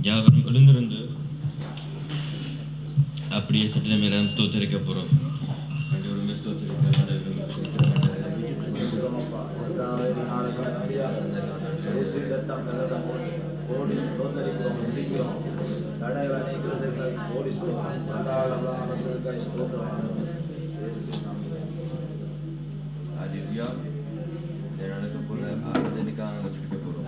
யாவரும் எழுந்திருந்து அப்படியே சட்டில மேல ஸ்தோத்தரிக்க போறோம். நடக்க போற ஆராதனைக்காக நாங்கள் ஜெபிக்க போறோம்.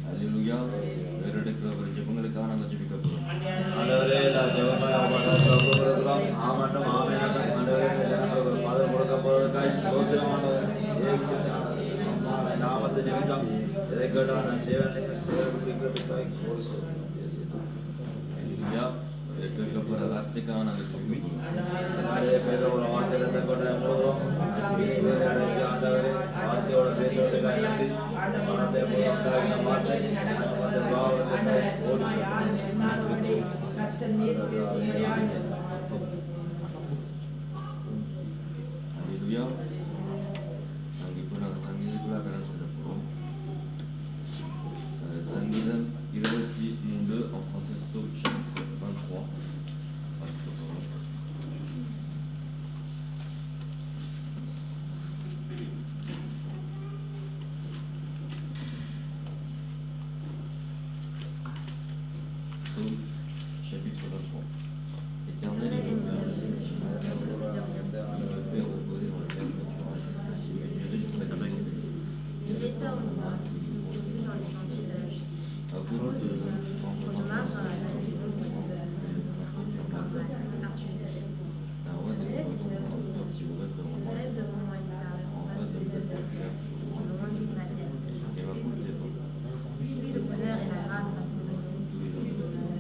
அல்லேலூயா. வேறெடுக்கிற ஒரு ஜெபங்களுக்காக நாங்கள் ஜெபிக்க போறோம். ஆண்டவரே எல்லா ஜெபங்களும் ஆமாட்டும் ஆமென். ஆண்டவரே ஜனங்களுக்கு பாதம் கொடுக்க போறதுக்காய் ஸ்தோத்திரம். இயேசு நாமத்தை நிமித்தம் எதை கேட்டால் நான் சேவனுக்காய் கோரி சொல்றேன். அல்லேலூயா. கேட்க போற வார்த்தைக்காக நாங்கள் ஜெபிக்கிறோம். ஆண்டவரே பேர ஒரு வார்த்தையை கொண்ட மூலம் ஆண்டவரே வார்த்தையோட பேசுறதுக்காக நன்றி. மனதை உண்டாகின வார்த்தை அந்த பாவத்தை கோரி சொல்றேன். அல்லேலூயா. Sangidam 23 en français, Psaume chapitre 23. Psaume chapitre 23. Éternel est mon Père, je me fais reposer dans le terre naturel. Je me dirige près de toi. Il restaure mon âme, il me conduit dans les sentiers de la justice. Quand je marche dans la vallée du ombre de la mort, car tu es avec moi. Lève ton œuvre, tu dresses devant moi une table en face des adversaires. Tu me conduis ma tête. Oui, le bonheur et la grâce t'accompagnent.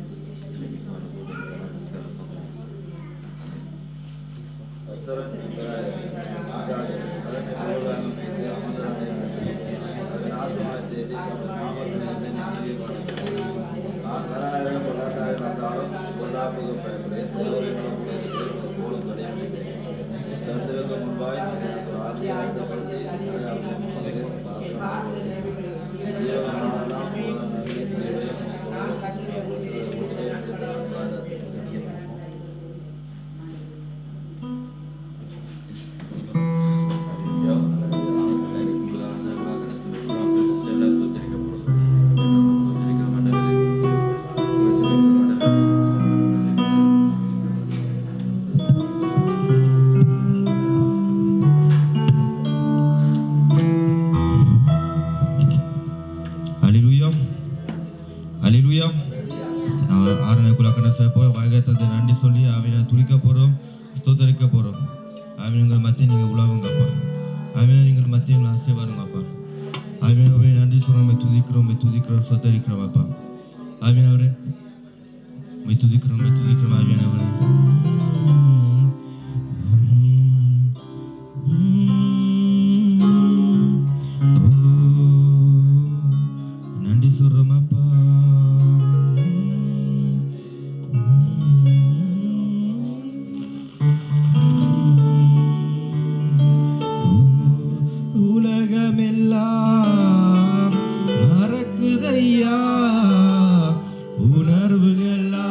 உணர்வுகளா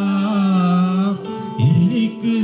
இனிக்கு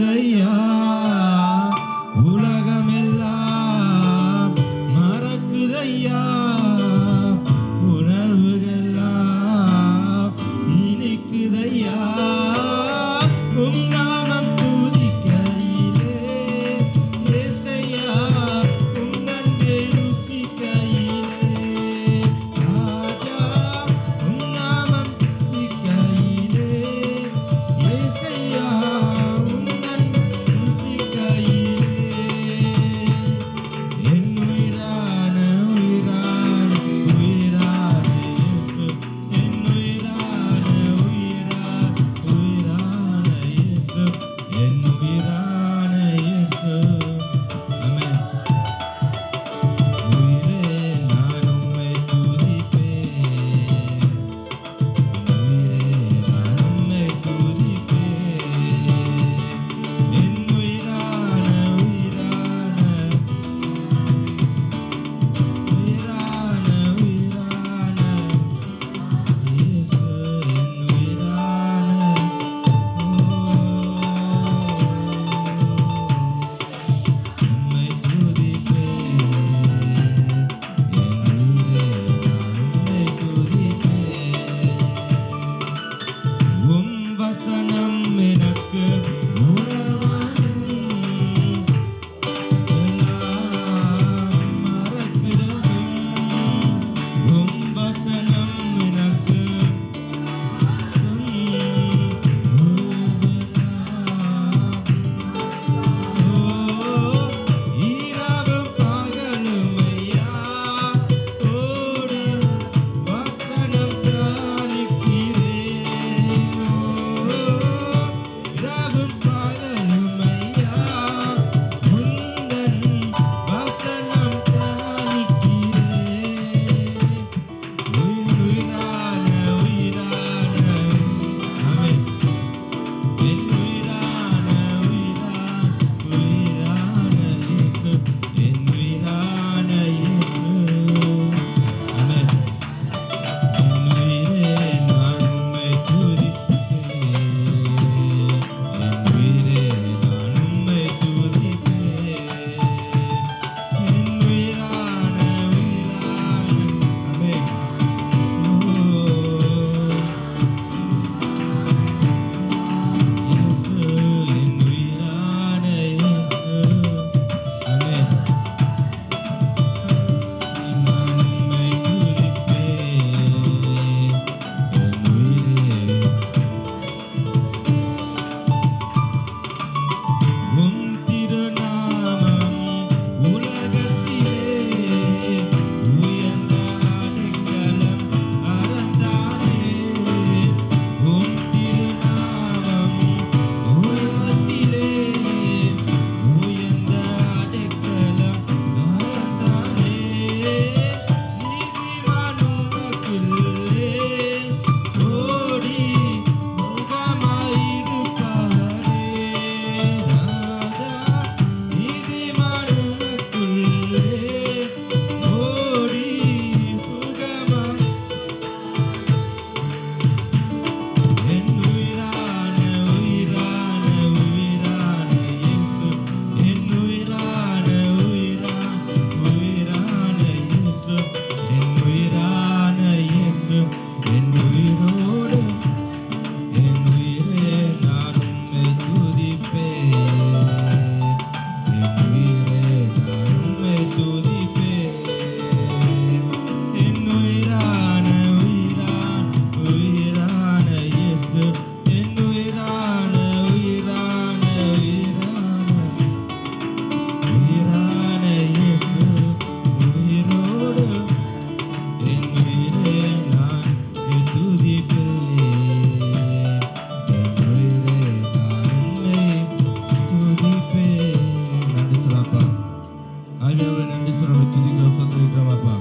ஆவியானவரே நன்றி சொல்றோம், துதிக்கிறோம், ஸ்தோத்திரிக்கிறோம் அப்பா.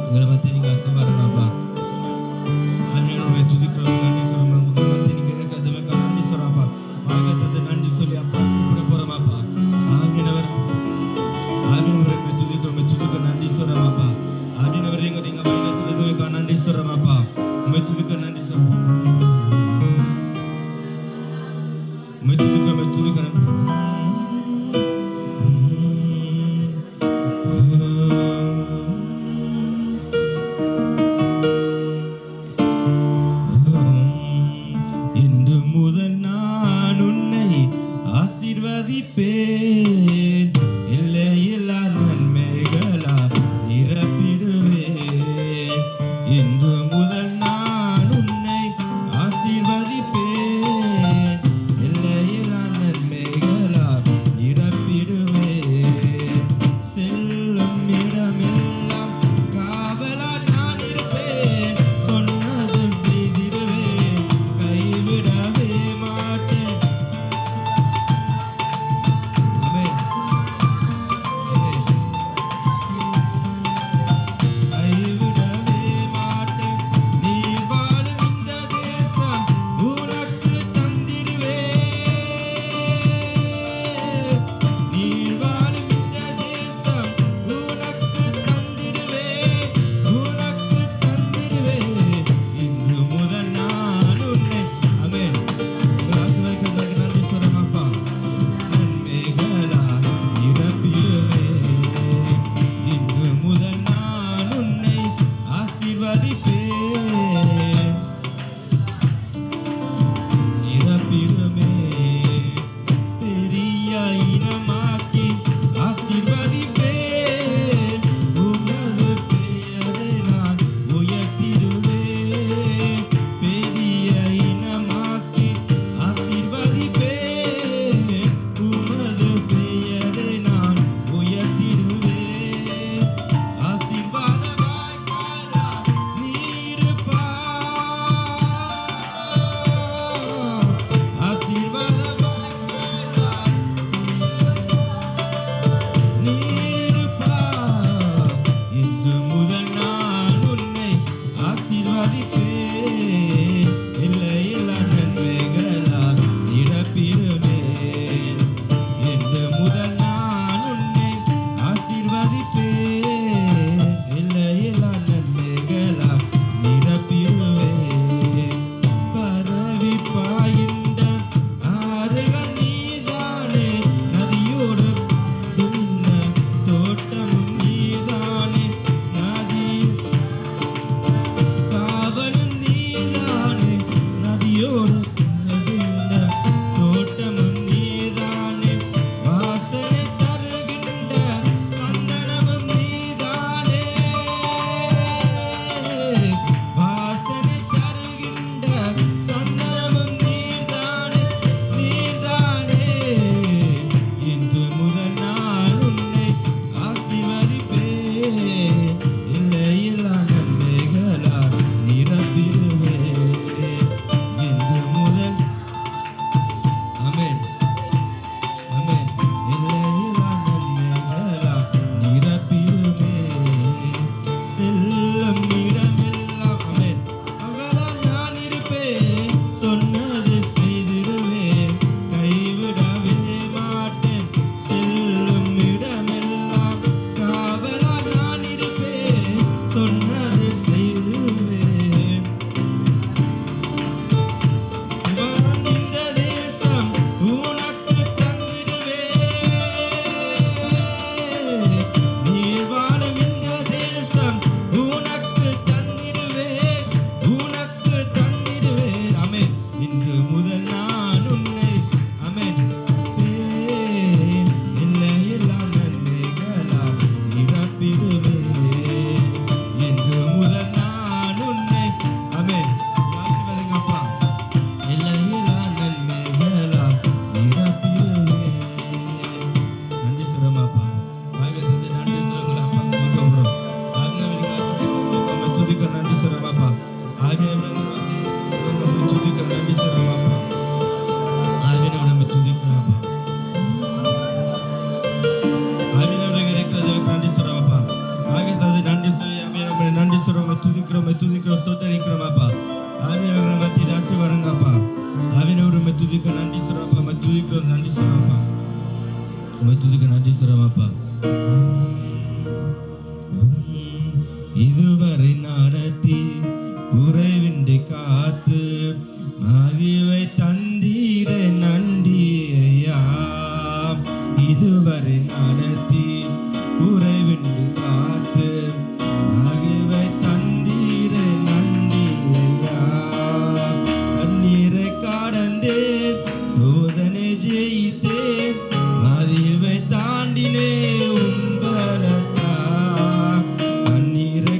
எங்களை பத்தி நீங்க அசைவாருங்க அப்பா. ஆவியானவரே துதிக்கிறோம், நன்றி சொல்றோம். உங்களை பத்தி நீங்க இருக்கிறதுக்கு நன்றி சொல்றோம் அப்பா. வாய்க்கத்தது நன்றி சொல்லி அப்பா கூப்பிட போறோம் அப்பா. ஆவியானவரே துதிக்கிறோம், துதிக்க நன்றி சொல்றோம் அப்பா. ஆவியானவரே நீங்க வாய்க்கத்ததுக்கு நன்றி சொல்றோம் அப்பா. துதிக்க நன்றி சொல்றோம். துதிக்க இதுவரை நடத்தி குறைவின்றி காத்து மகிழ்வை தந்தீர நன்றி ஐயா. இதுவரை நடத்தி குறைவின்றி காத்து மகிழ்வை தந்தீர நன்றி ஐயா. தண்ணீரை கடந்தே சோதனை ஜெயித்தே மகிழ்வை தாண்டினே உம்பலத்தா. தண்ணீரை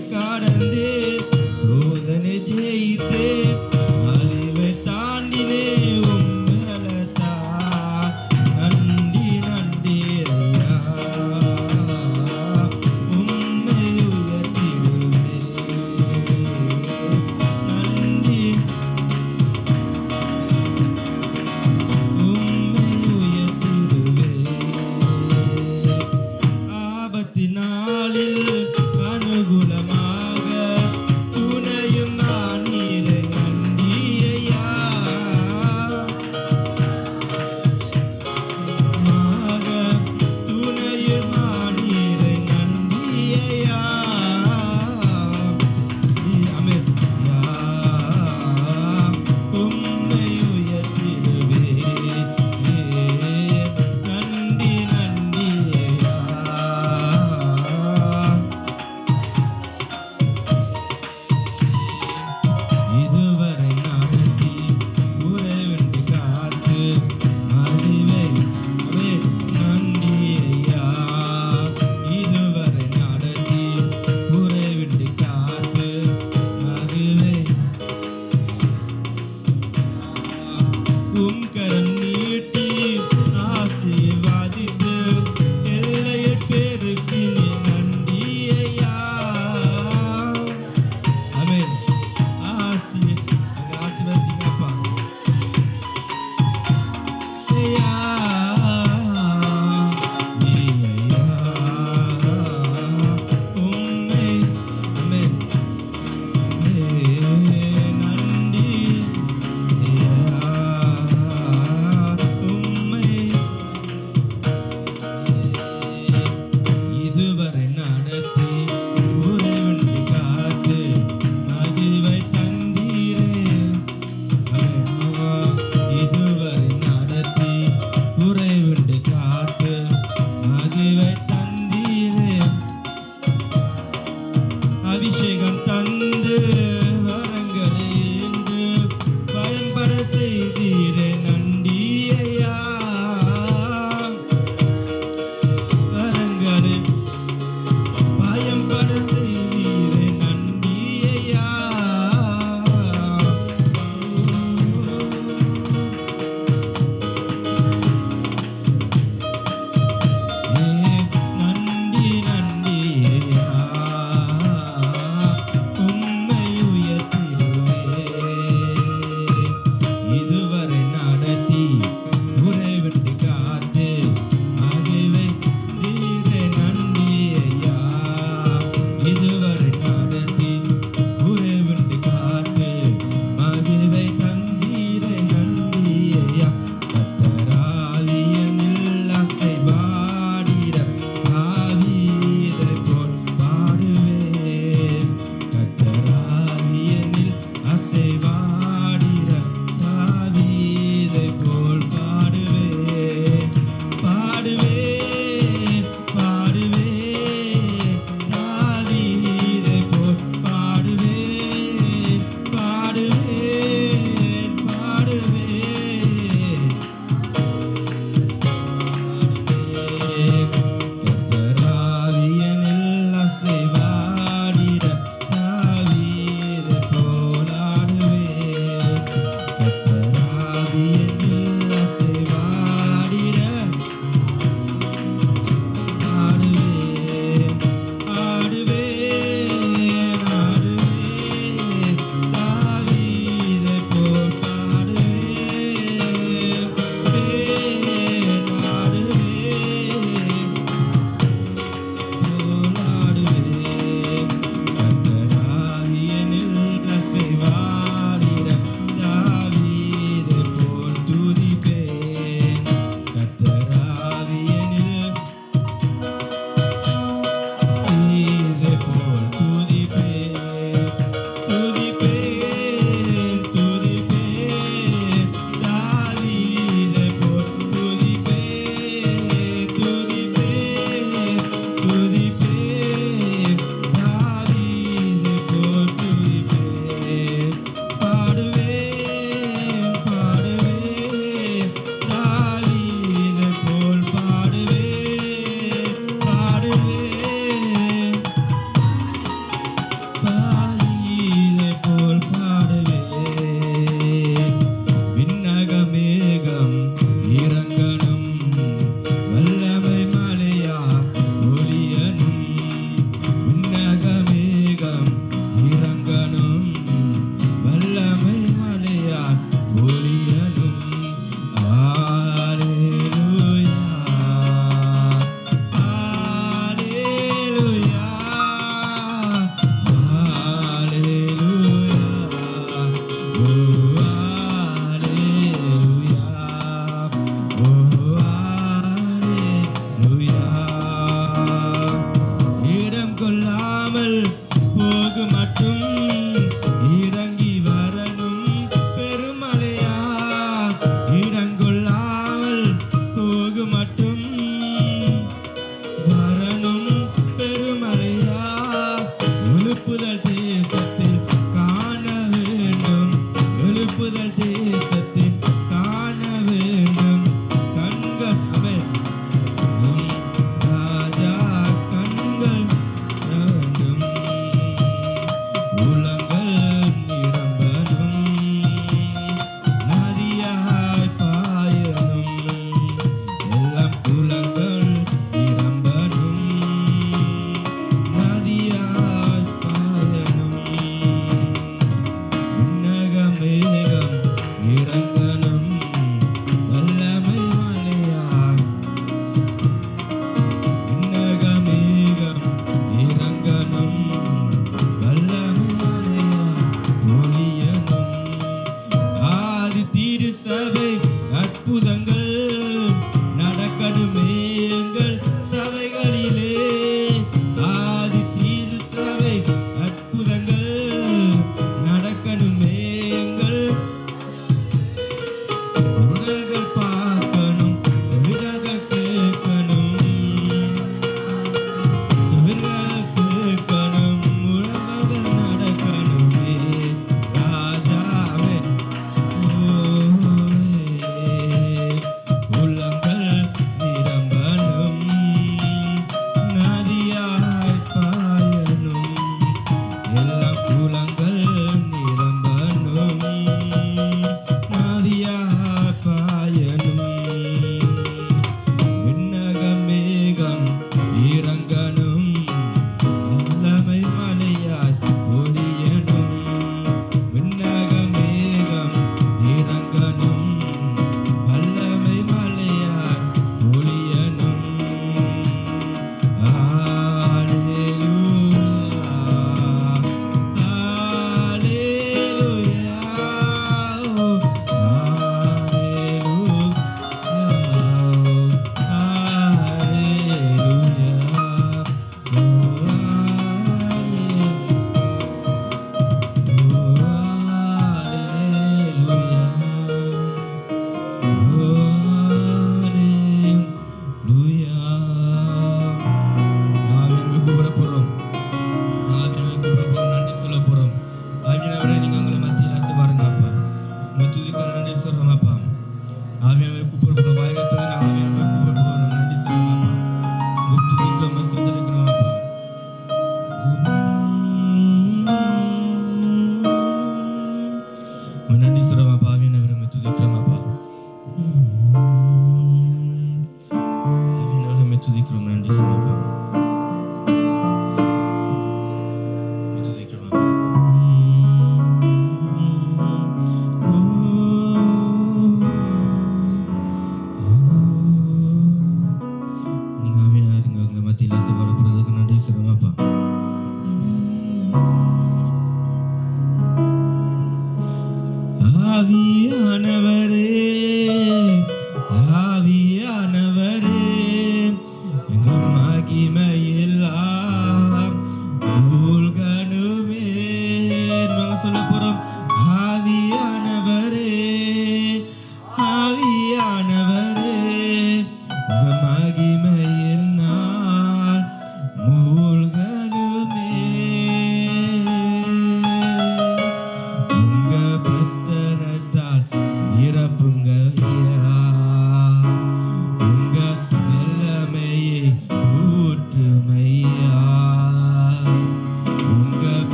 இடம் கொள்ளாமல் போகு மட்டும் இறங்கி வரணும் பெருமழையா. இடங்கொள்ளாமல் போகு மட்டும் வரணும் பெருமழையா.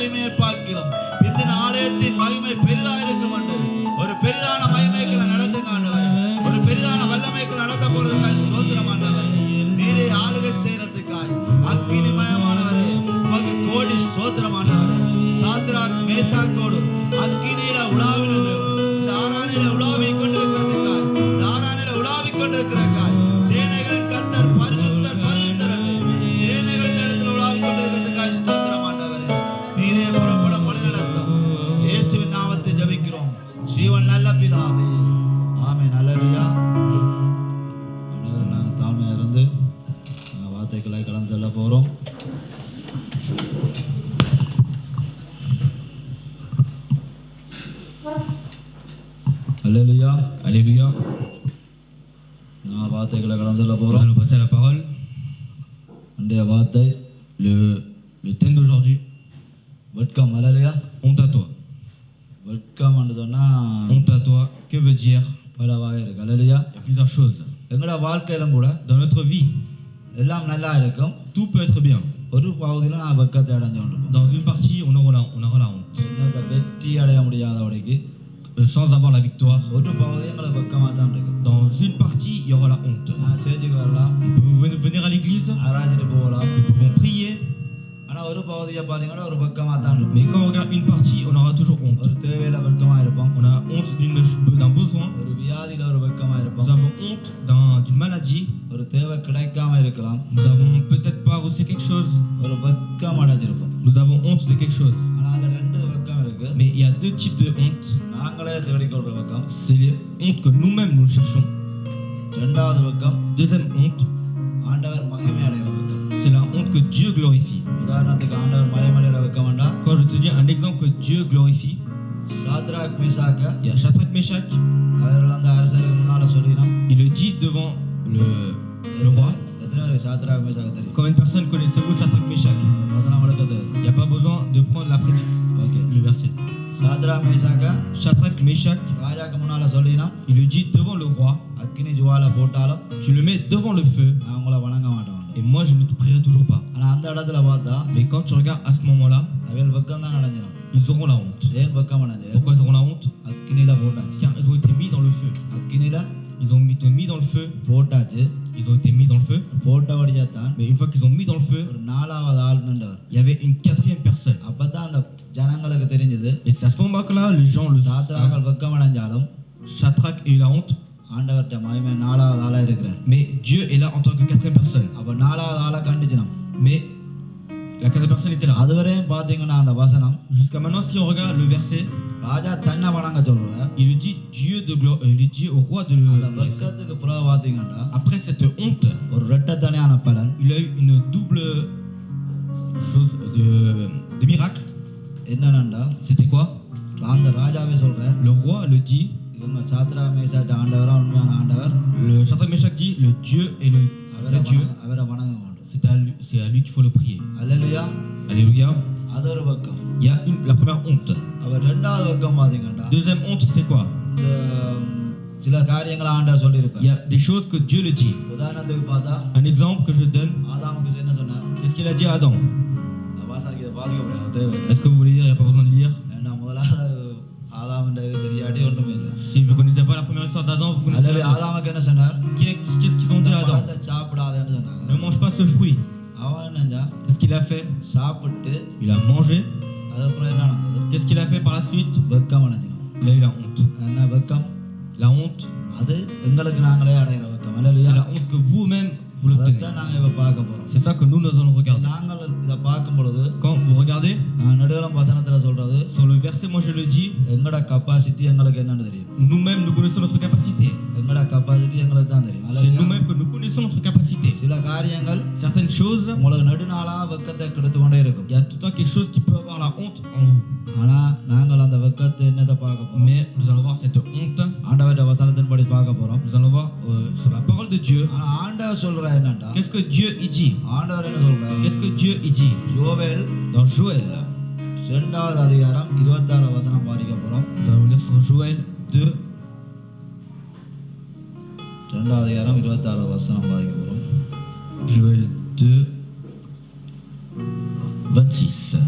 மகிமையை பார்க்கிறோம். பிந்தின ஆலயத்தின் மகிமை பெரிதாக இருக்கும் என்று ஒரு பெரிதான மகிமைகளை நடத்துங்க ஆண்டவரே. ஒரு பெரிதான வல்லமைகளை நடத்த போறதுக்காக ஸ்தோத்திரம் ஆண்டவரே. நீரே ஆளுகை செய்யறதுக்காய் அக்கினிமயமானவரே உமக்கு கோடி ஸ்தோத்திரம் ஆண்டவரே. சாத்ராக் மேசாக்கோடு அக்கினியில உலாவினது இந்த ஆரானில உலாவிக் கொண்டிருக்கிறதுக்காய் இந்த ஆரானில உலாவிக் கொண்டிருக்கிறதுக்காய் சேனைகளின் கர்த்தர் பரிசுத்தர் பரிசுத்தர் சேனைகளின் இடத்துல உலாவிக் கொண்டிருக்கிறதுக்காய் ஸ்தோத்திரம் ஆண்டவரே. நீரே புறப்படும் வழி நடத்தும். இயேசுவின் நாமத்தை ஜெபிக்கிறோம் ஜீவன் நல்ல பிதாவே, ஆமென். அல்லேலூயா. நாங்கள் தாழ்மையா இருந்து வார்த்தைகளை கடந்து செல்ல போறோம். Alléluia. Alléluia. நான் வார்த்தைகளை கடந்து செல்ல Nous போறோம். allons passer à la parole. இன்றைய வார்த்தை Le thème d'aujourd'hui, வெட்கம். அல்லேலூயா. honte à toi. வெட்கம் என்று சொன்னா Honte à toi, que veut dire? பல வகை இருக்கு. அல்லேலூயா. Il y a plusieurs choses. எங்களோட வாழ்க்கையிலும் கூட Dans notre vie, எல்லாம் நல்லா இருக்கும். tout peut être bien. ஒரு பகுதியில் நான் வெட்கத்தை அடைஞ்சு கொண்டிருப்போம். Dans une partie, on aura la honte. என்னத்தை வெற்றி அடைய முடியாதவடைக்கு Sans avoir la victoire. ஒரு பகுதி எங்களுக்கு வெட்கமாக தான் இருக்கும். Dans une partie, il y aura la honte. நான் சேர்ச்சுக்கு வரலாம், Nous pouvons venir à l'église, ஆராய்ச்சிட்டு போகலாம். nous pouvons prier, ஆனால் ஒரு பகுதியை பார்த்தீங்கன்னா ஒரு வெட்கமாக தான் இருக்கும். mais quand on regarde une partie, on aura toujours honte. ஒரு தேவையில வெட்கமாக இருப்போம். On a honte d'un besoin, ஒரு வியாதியில ஒரு வெட்கமாக nous இருப்போம். avons honte d'une maladie, ஒரு தேவை கிடைக்காம இருக்கலாம். nous avons peut-être pas reçu quelque chose, ஒரு வெட்கம் அடைஞ்சிருப்போம். nous avons honte de quelque chose. ஆனால் அந்த ரெண்டு வெட்கம் இருக்கு. Mais il y a deux types de honte. நாங்களே தேடிக்கொள்ற வெட்கம். C'est les hontes que nous-mêmes nous cherchons. ரெண்டாவது வெட்கம் Deuxième honte, ஆண்டவர் மகிமை அடைகிற வெட்கம். c'est la honte que Dieu glorifie. உதாரணத்துக்கு ஆண்டவர் மகிமை அடைகிற வெட்கம் வேண்டா. Quand je te dis un exemple que Dieu glorifie, Shadrach Meshach il y a Shadrach, Meshach, அவர்கள் அந்த அரசருக்கு முன்னால சொல்லினோம். il le dit devant le roi. எத்தனை பேருக்கு சாத்ராக் மீசாக்க தெரியும்? Combien de personnes connaissez-vous Shadrach, Meshach? வசனம் எடுக்கிறது. Il n'y a pas besoin de prendre la prédication, okay. le verset. Shadrach Meshach Shadrach, Meshach, ராஜாக்கு முன்னால சொல்லினோம். il le dit devant le roi. அக்கினி ஜுவாலை போட்டாலும் Tu le mets devant le feu, நான் உங்களை வணங்க மாட்டேன். et moi je ne te prierai toujours pas. ஆனா அந்த இடத்துல பார்த்தா Mais quand tu regardes à ce moment-là, அவள் வெக்கம் தான் அடைஞ்சிடும். ils auront la honte. ஏன் வெக்கம் அடைஞ்சு? Pourquoi ils auront la honte? அக்கினியில போட்டாச்சு. Car ils ont été mis dans le feu. அக்கினியில Ils ont été mis dans le feu. போட்டாச்சு. Ils ont été mis dans le feu. போட்டபடியாத்தான் Mais une fois qu'ils ont mis dans le feu, ஒரு நாலாவது ஆள் நின்றவர். il y avait une quatrième personne. அப்பதான் அந்த ஜனங்களுக்கு தெரிஞ்சது Et c'est à ce moment-là, les gens le சாத்ராக்கள் வெக்கம் அடைஞ்சாலும் Shadrach a eu la honte. ஆண்டவர்கிட்ட மகிமை நாலாவது ஆளா இருக்கிறார். Mais Dieu est là en tant que quatrième personne. அப்ப நாலாவது ஆளை கண்டிச்சு நம்ம. Mais la quatrième personne était là. அதுவரையும் பாத்தீங்கன்னா அந்த வசனம் Jusqu'à maintenant, si on regarde le verset, ராஜா தன்னை வணங்க சொல்றார். il lui dit Dieu il dit au roi de அந்த le. வெக்கத்துக்கு புறா பாத்தீங்கன்னா Après cette honte, ஒரு ரெட்டத்தனையான பலன். il a eu une double chose de miracle. என்னன்னா C'était quoi? அந்த ராஜாவே சொல்றார், Le roi le dit. இவங்க சாத்ராக் மேசாக் ஆண்டவரா உண்மையான ஆண்டவர். Le Shadrach, Meshach dit le Dieu est le vrai Dieu. அவரை வணங்க வேண்டும். C'est à lui qu'il faut le prier. அல்லேலூயா. Alléluia. அது ஒரு வெக்கம். Il y a la première honte. அவர் ரெண்டாவது வெக்கம் பாத்தீங்கன்னா Deuxième honte, c'est quoi? இந்த சில காரியங்களை ஆண்டவர் Il சொல்லியிருப்பார். y a des choses que Dieu le dit. உதாரணத்துக்கு பார்த்தா Un exemple que je donne, ஆதாமுக்கு என்ன சொன்னார்? qu'est-ce qu'il a dit à Adam? நான் வாசிக்க முடியாது தேவை. Est-ce que vous voulez dire, il n'y a pas besoin de lire? ஏன்னா முதலாவது ஆதாம்ன்ற இது தெரியாட்டி ஒன்றுமே இல்லை. Si vous ne connaissez pas la première histoire d'Adam, vous connaissez அல்லேலூயா. pas. ஆதாமுக்கு என்ன சொன்னார்? Qu'est-ce qu'ils ont dit à Adam? பழத்தை சாப்பிடாதேன்னு சொன்னாங்க. Ne mange pas ce fruit. அவன் என்னஞ்சா Qu'est-ce qu'il a fait? சாப்பிட்டு Il a mangé. அதுக்கப்புறம் என்ன நடந்தது? Qu'est-ce qu'il a fait par la suite? வெக்கம் அடைஞ்சிடும். Il a eu la honte. என்ன வெக்கம்? La honte, அது எங்களுக்கு நாங்களே அடைகிற வெக்கம். c'est அல்லேலூயா. la honte que vous-même vous l'obtenez. அதைத்தான் நாங்க இப்ப பார்க்க போறோம். C'est ça que nous allons regarder. நாங்கள் இதை பார்க்கும் பொழுது Quand vous regardez, நான் நடுவரம் வசனத்துல சொல்றது sur le verset, moi je le dis, எங்கட கெப்பாசிட்டி எங்களுக்கு என்னன்னு தெரியும். nous-mêmes nous connaissons notre capacité. எங்கட கெப்பாசிட்டி எங்களுக்கு தான் தெரியும். C'est அல்லேலூயா. nous-mêmes que nous connaissons notre capacité. சில காரியங்கள் Certaines choses, உங்களுக்கு நடுநாளா வெக்கத்தை கெடுத்து கொண்டே இருக்கும். il y a tout le temps quelque chose qui peut avoir la honte en vous. ஆனா நாங்கள் அந்த வெக்கத்தை என்னத்தை பார்க்க போறோம்? Mais nous allons voir cette honte, ஆண்டவருடைய வசனத்தின்படி பார்க்க போறோம். nous allons voir sur la parole de Dieu. ஆனா ஆண்டவர் சொல்ற என்னன்னா, Qu'est-ce que Dieu y dit? ஆண்டவர் என்ன சொல்றாரு? Qu'est-ce que Dieu y dit? யோவேல் Dans Joël, 2வது அதிகாரம் 26 வசனம் படிக்க போறோம். nous allons lire sur Joël 2, 2வது அதிகாரம் 26 வசனம் படிக்க போறோம். Joël 2, 26.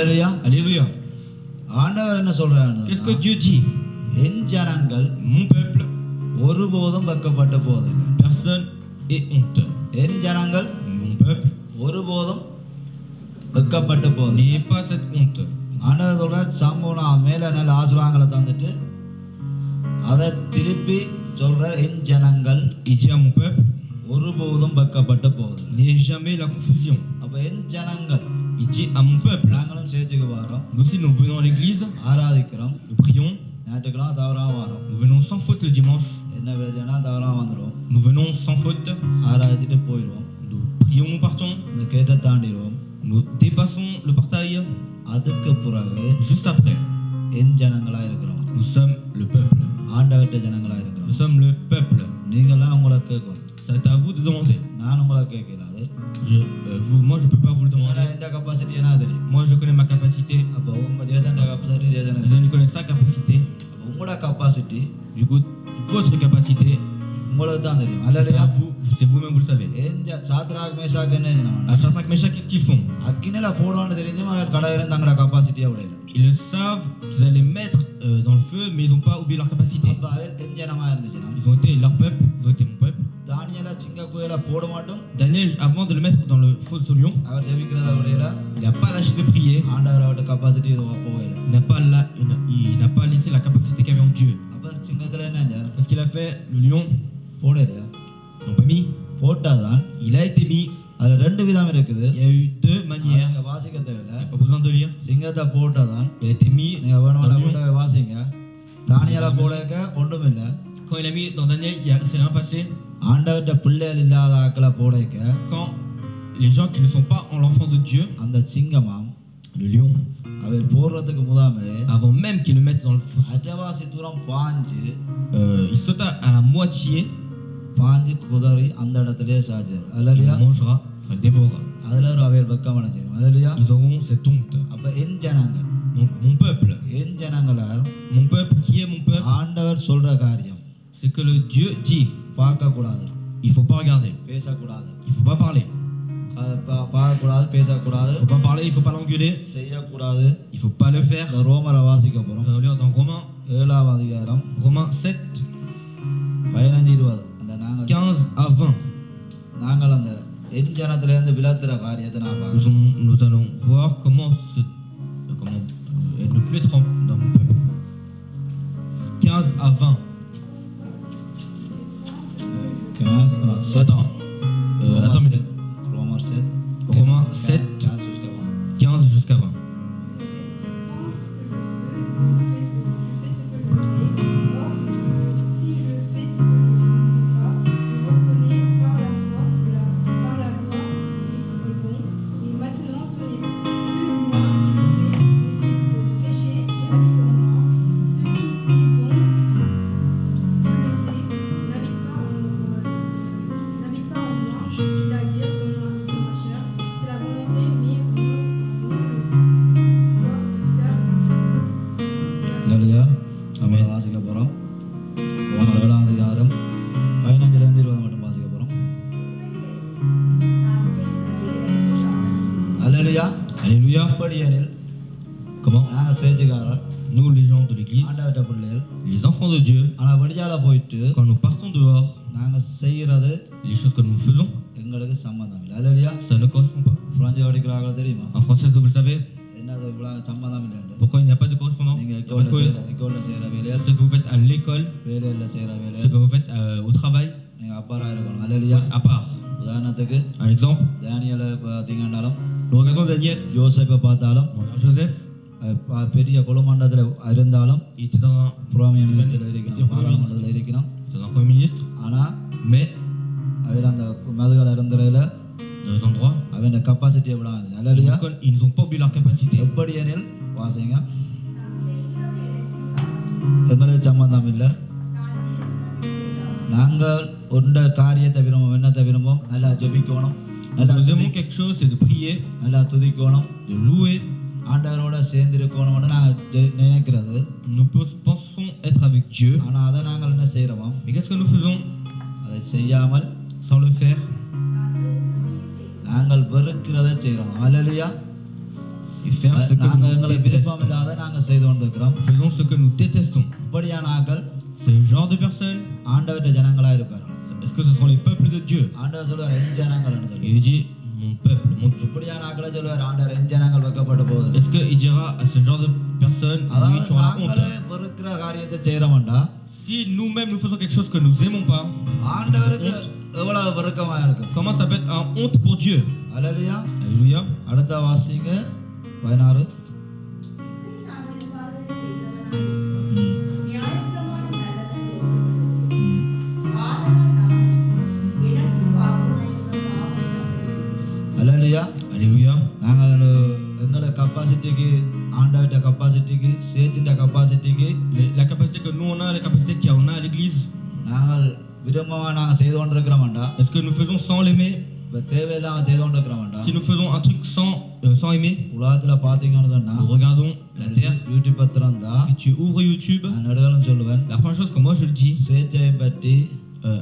அல்லேலூயா. Alléluia. ஆண்டவர் என்ன சொல்றாரு? Qu'est-ce que Dieu dit? என் ஜனங்கள் Mon peuple, ஒருபோதும் வெட்கப்பட்டு போவதில்லை. personne est honteux. என் ஜனங்கள் Mon peuple ஒருபோதும் வெட்கப்பட்டு போவதில்லை. n'ayez pas cette honte. ஆண்டவர் சொல்றார், சம்பூர்ணம் மேல நல்ல ஆசீர்வாதங்களை தந்துட்டு அதை திருப்பி சொல்ற என் ஜனங்கள் Il dit à mon peuple, ஒருபோதும் வெட்கப்பட்டு போவதில்லை. n'ayez jamais la confusion. அப்ப என் ஜனங்கள் Il dit à mon peuple, நாங்களும் சேர்ச்சுக்கு வரோம், nous aussi nous venons à l'église, ஆராதிக்கிறோம், nous prions, ஞாயிற்றுக்கிழமை தவறாம வரோம், nous venons sans faute le dimanche, என்ன பிரச்சனை தவறாம வந்துடுவோம், nous venons sans faute, ஆராதிச்சுட்டு போயிடுவோம், nous prions, nous partons, இந்த கேட்டை தாண்டிடுவோம். nous dépassons le portail, அதுக்கு பிறகு juste après, என் ஜனங்களா இருக்கிறோம், nous sommes le peuple. ஆண்டவர்ட்ட ஜனங்களா இருக்கிறோம். Nous sommes le peuple. நீங்களாம் உங்களை கேட்கணும், C'est à vous de demander. நான் உங்களை கேட்கலாது. Moi, je peux pas vous le demander. எந்த கப்பாசிட்டி என்ன தெரியும்? Moi, je connais ma capacité. அப்போ உங்க Jason capacity Jason, Je connais sa capacité. உங்களோட capacity Du coup, votre capacité, உங்களுக்கு தான் தெரியும். c'est அல்லேலூயா. à vous. C'est vous-même, vous le savez. Shadrach Meshach என்ன செய்யணும்? À Shadrach, Meshach, qu'est-ce qu'ils font? அக்கினில போடுவான்னு தெரிஞ்சும் அவன் கடையில தங்களோட கப்பாசிட்டியை விடையில. Ils le savent qu'ils allaient les mettre dans le feu, mais ils n'ont pas oublié leur capacité. அப்ப அவன் எஞ்சனமா இருந்துச்சுன்னா Ils ont été leur peuple, ils ont été mon peuple. தானியேல சிங்க குகையில போட மாட்டோம், Daniel, avant de le mettre dans le faux au lion, அவர் ஜெபிக்கிறத விடையில il n'a pas lâché de prier. ஆண்டவர் அவர்ட்ட capacity போகல. Il n'a pas laissé la capacité qu'avait en Dieu. அப்ப சிங்கத்துல என்ன செஞ்சார்? Qu'est-ce qu'il a fait? Le lion, போடலையா? ils n'ont pas mis. போட்டாதான். Il a été mis. அதுல ரெண்டு விதம் இருக்குது. Il y a eu deux manières. நீங்க வாசிக்க தேவையில்ல. Pas besoin de lire. சிங்கத்தை போட்டாதான். Il a été mis. நீங்க வேணும்னா கூட வாசிங்க. தானியேல போடக்க ஒன்றும் இல்ல. Quand il a mis dans Daniel, il s'est rien passé. ஆண்டவர்ட்ட பிள்ளைகள் இல்லாத ஆக்களை போடக்க Quand les gens qui ne sont pas en l'enfant de Dieu, அந்த சிங்கமாம் le lion, அவர் போடுறதுக்கு முதாமே avant même qu'ils le mettent dans le feu, அட்டவாசி தூரம் பாஞ்சு il sauta à la moitié, பாஞ்சு குதறி அந்த இடத்திலே சாச்சார். il அல்லேலூயா. mangera, enfin il dévorera. அதுல ஒரு அவையல் வெக்கம் அடைஞ்சிடும். அல்லேலூயா. Ils auront cette honte. அப்ப என் ஜனங்கள், Donc mon peuple, என் ஜனங்களால் qui est mon peuple, ஆண்டவர் சொல்ற காரியம் c'est que le Dieu dit, பார்க்க கூடாது, il faut pas regarder, பேசக்கூடாது, il faut pas parler, பார்க்க கூடாது, பேசக்கூடாது, il faut pas parler, il faut pas l'engueuler, செய்யக்கூடாது. il faut pas le faire. இந்த ரோமரை வாசிக்க போறோம். On va lire dans Romains 7ஆம் அதிகாரம் 7, 15-20. அந்த 15 à 20. நாங்கள் அந்த என் ஜனத்திலிருந்து விலத்துற காரியத்தை நான் பார்க்கிறோம். Nous allons voir comment ne plus être dans mon peuple. 15 à 20. Attends, attends, mais Romains 7. Romains 7, 15 jusqu'à 20. அல்லேலூயா. நம்ம வாசிக்க போறோம். ரோமர் 7ஆம் அதிகாரம் 15-20 மட்டும் வாசிக்க போறோம். அல்லேலூயா. Alléluia. அப்படியெனில் Comment? நாங்க சேஜிகாரர், Nous, les gens de l'église, ஆண்டவர்ட்ட பிள்ளைகள், les enfants de Dieu, ஆனா வெளியால போயிட்டு quand nous partons dehors, நாங்க செய்யறது les choses que nous faisons, எங்களுக்கு சம்பந்தம் இல்லை. அல்லேலூயா. ça ne correspond pas. French படிக்கிறாங்க தெரியுமா? En français, est-ce que vous le savez? என்னது இவ்வளவு சம்பந்தம் இல்லை? Pourquoi il n'y a pas de correspondance? நீங்க Il y a pas de cohérence. எக்கோல செய்யற வேலையை, Ce que vous faites à l'école, வேலையில செய்யற ce வேலையை que vous faites au travail, நீங்க அப்பாரா இருக்கணும். அல்லேலூயா. à part. உதாரணத்துக்கு Un exemple, தானியேலை பார்த்தீங்கன்னாலும், nous regardons Daniel, யோசேப்பை பார்த்தாலும், on regarde Joseph, பெரிய குலமண்டலத்துல இருந்தாலும், il était dans un, புரோமிய மினிஸ்டர்ல இருக்கணும், பாராளுமன்றத்துல இருக்கணும். il était dans un premier ministre, ஆனா mais அவர் அந்த மதுகள் இருந்ததுல dans les endroits, அவன் கெப்பாசிட்டி எவ்வளவு இருந்துச்சு? அல்லேலூயா. ils n'ont pas oublié leur capacité. எப்படி எனில் வாசிங்க, எங்களுக்கு சம்பந்தம் இல்லை. நாங்கள் ஒன்ற காரியத்தை விரும்புவோம், என்னத்தை விரும்புவோம்? நல்லா ஜெபிக்கணும், நல்லா Nous aimons quelque chose, c'est de prier, நல்லா துதிக்கணும், de louer. ஆண்டவரோட சேர்ந்து இருக்கணும்னு நாங்கள் நினைக்கிறது. Nous pensons être avec Dieu, ஆனா அதை நாங்கள் என்ன செய்யறோம்? mais qu'est-ce que nous faisons அதை செய்யாமல் sans le faire? நாங்கள் வெறுக்கிறதை செய்யறோம். அல்லேலூயா. et faire ce que நாங்கள் nous எங்களை விருப்பம் détestons. இல்லாத நாங்கள் செய்து கொண்டிருக்கிறோம். Faisons ce que nous détestons. இப்படியான ஆக்கள் Ce genre de personnes, ஆண்டவற்ற ஜனங்களா இருப்பார்கள். est-ce que ce sont les peuples de Dieu? ஆண்டவர் சொல்லுவார் என் ஜனங்கள் சொல்லி. Il dit mon peuple, mon Dieu. இப்படியான ஆக்களை சொல்லுவார் ஆண்டவர் என் ஜனங்கள் வைக்கப்பட்டு போகுது. Est-ce qu'il dira à ce genre de personnes, oui, அதாவது tu auras நாங்களே honte? வெறுக்கிற காரியத்தை செய்யறோம்டா Si nous-mêmes nous faisons quelque chose que nous aimons pas, ஆண்டவருக்கு எவ்வளவு வெறுக்கமா இருக்கும். comment ça peut être un honte pour Dieu? அல்லேலூயா. Alléluia. அடுத்த வாசிங்க 16. அல்லேலூயா. Alléluia. நாங்கள் எங்களோட கெப்பாசிட்டிக்கு ஆண்டவர்ட்ட கெப்பாசிட்டிக்கு சேர்த்திட்ட கெப்பாசிட்டிக்கு La capacité que nous on a, la capacité qu'on a à l'église, நாங்கள் விரும்பமா நாங்கள் செய்து கொண்டிருக்கிறோம்டா. est-ce que nous faisons sans l'aimer? இப்போ தேவையில்லாம செய்து கொண்டிருக்கிறோம்டா. Si nous faisons un truc sans aimer, உலகத்துல பாத்தீங்கன்னு சொன்னா nous regardons la terre. YouTube பத்திரம்தா Si tu ouvres YouTube, நான் நடுகளும் சொல்லுவேன் la première chose que moi je le dis சேச்சையை பற்றி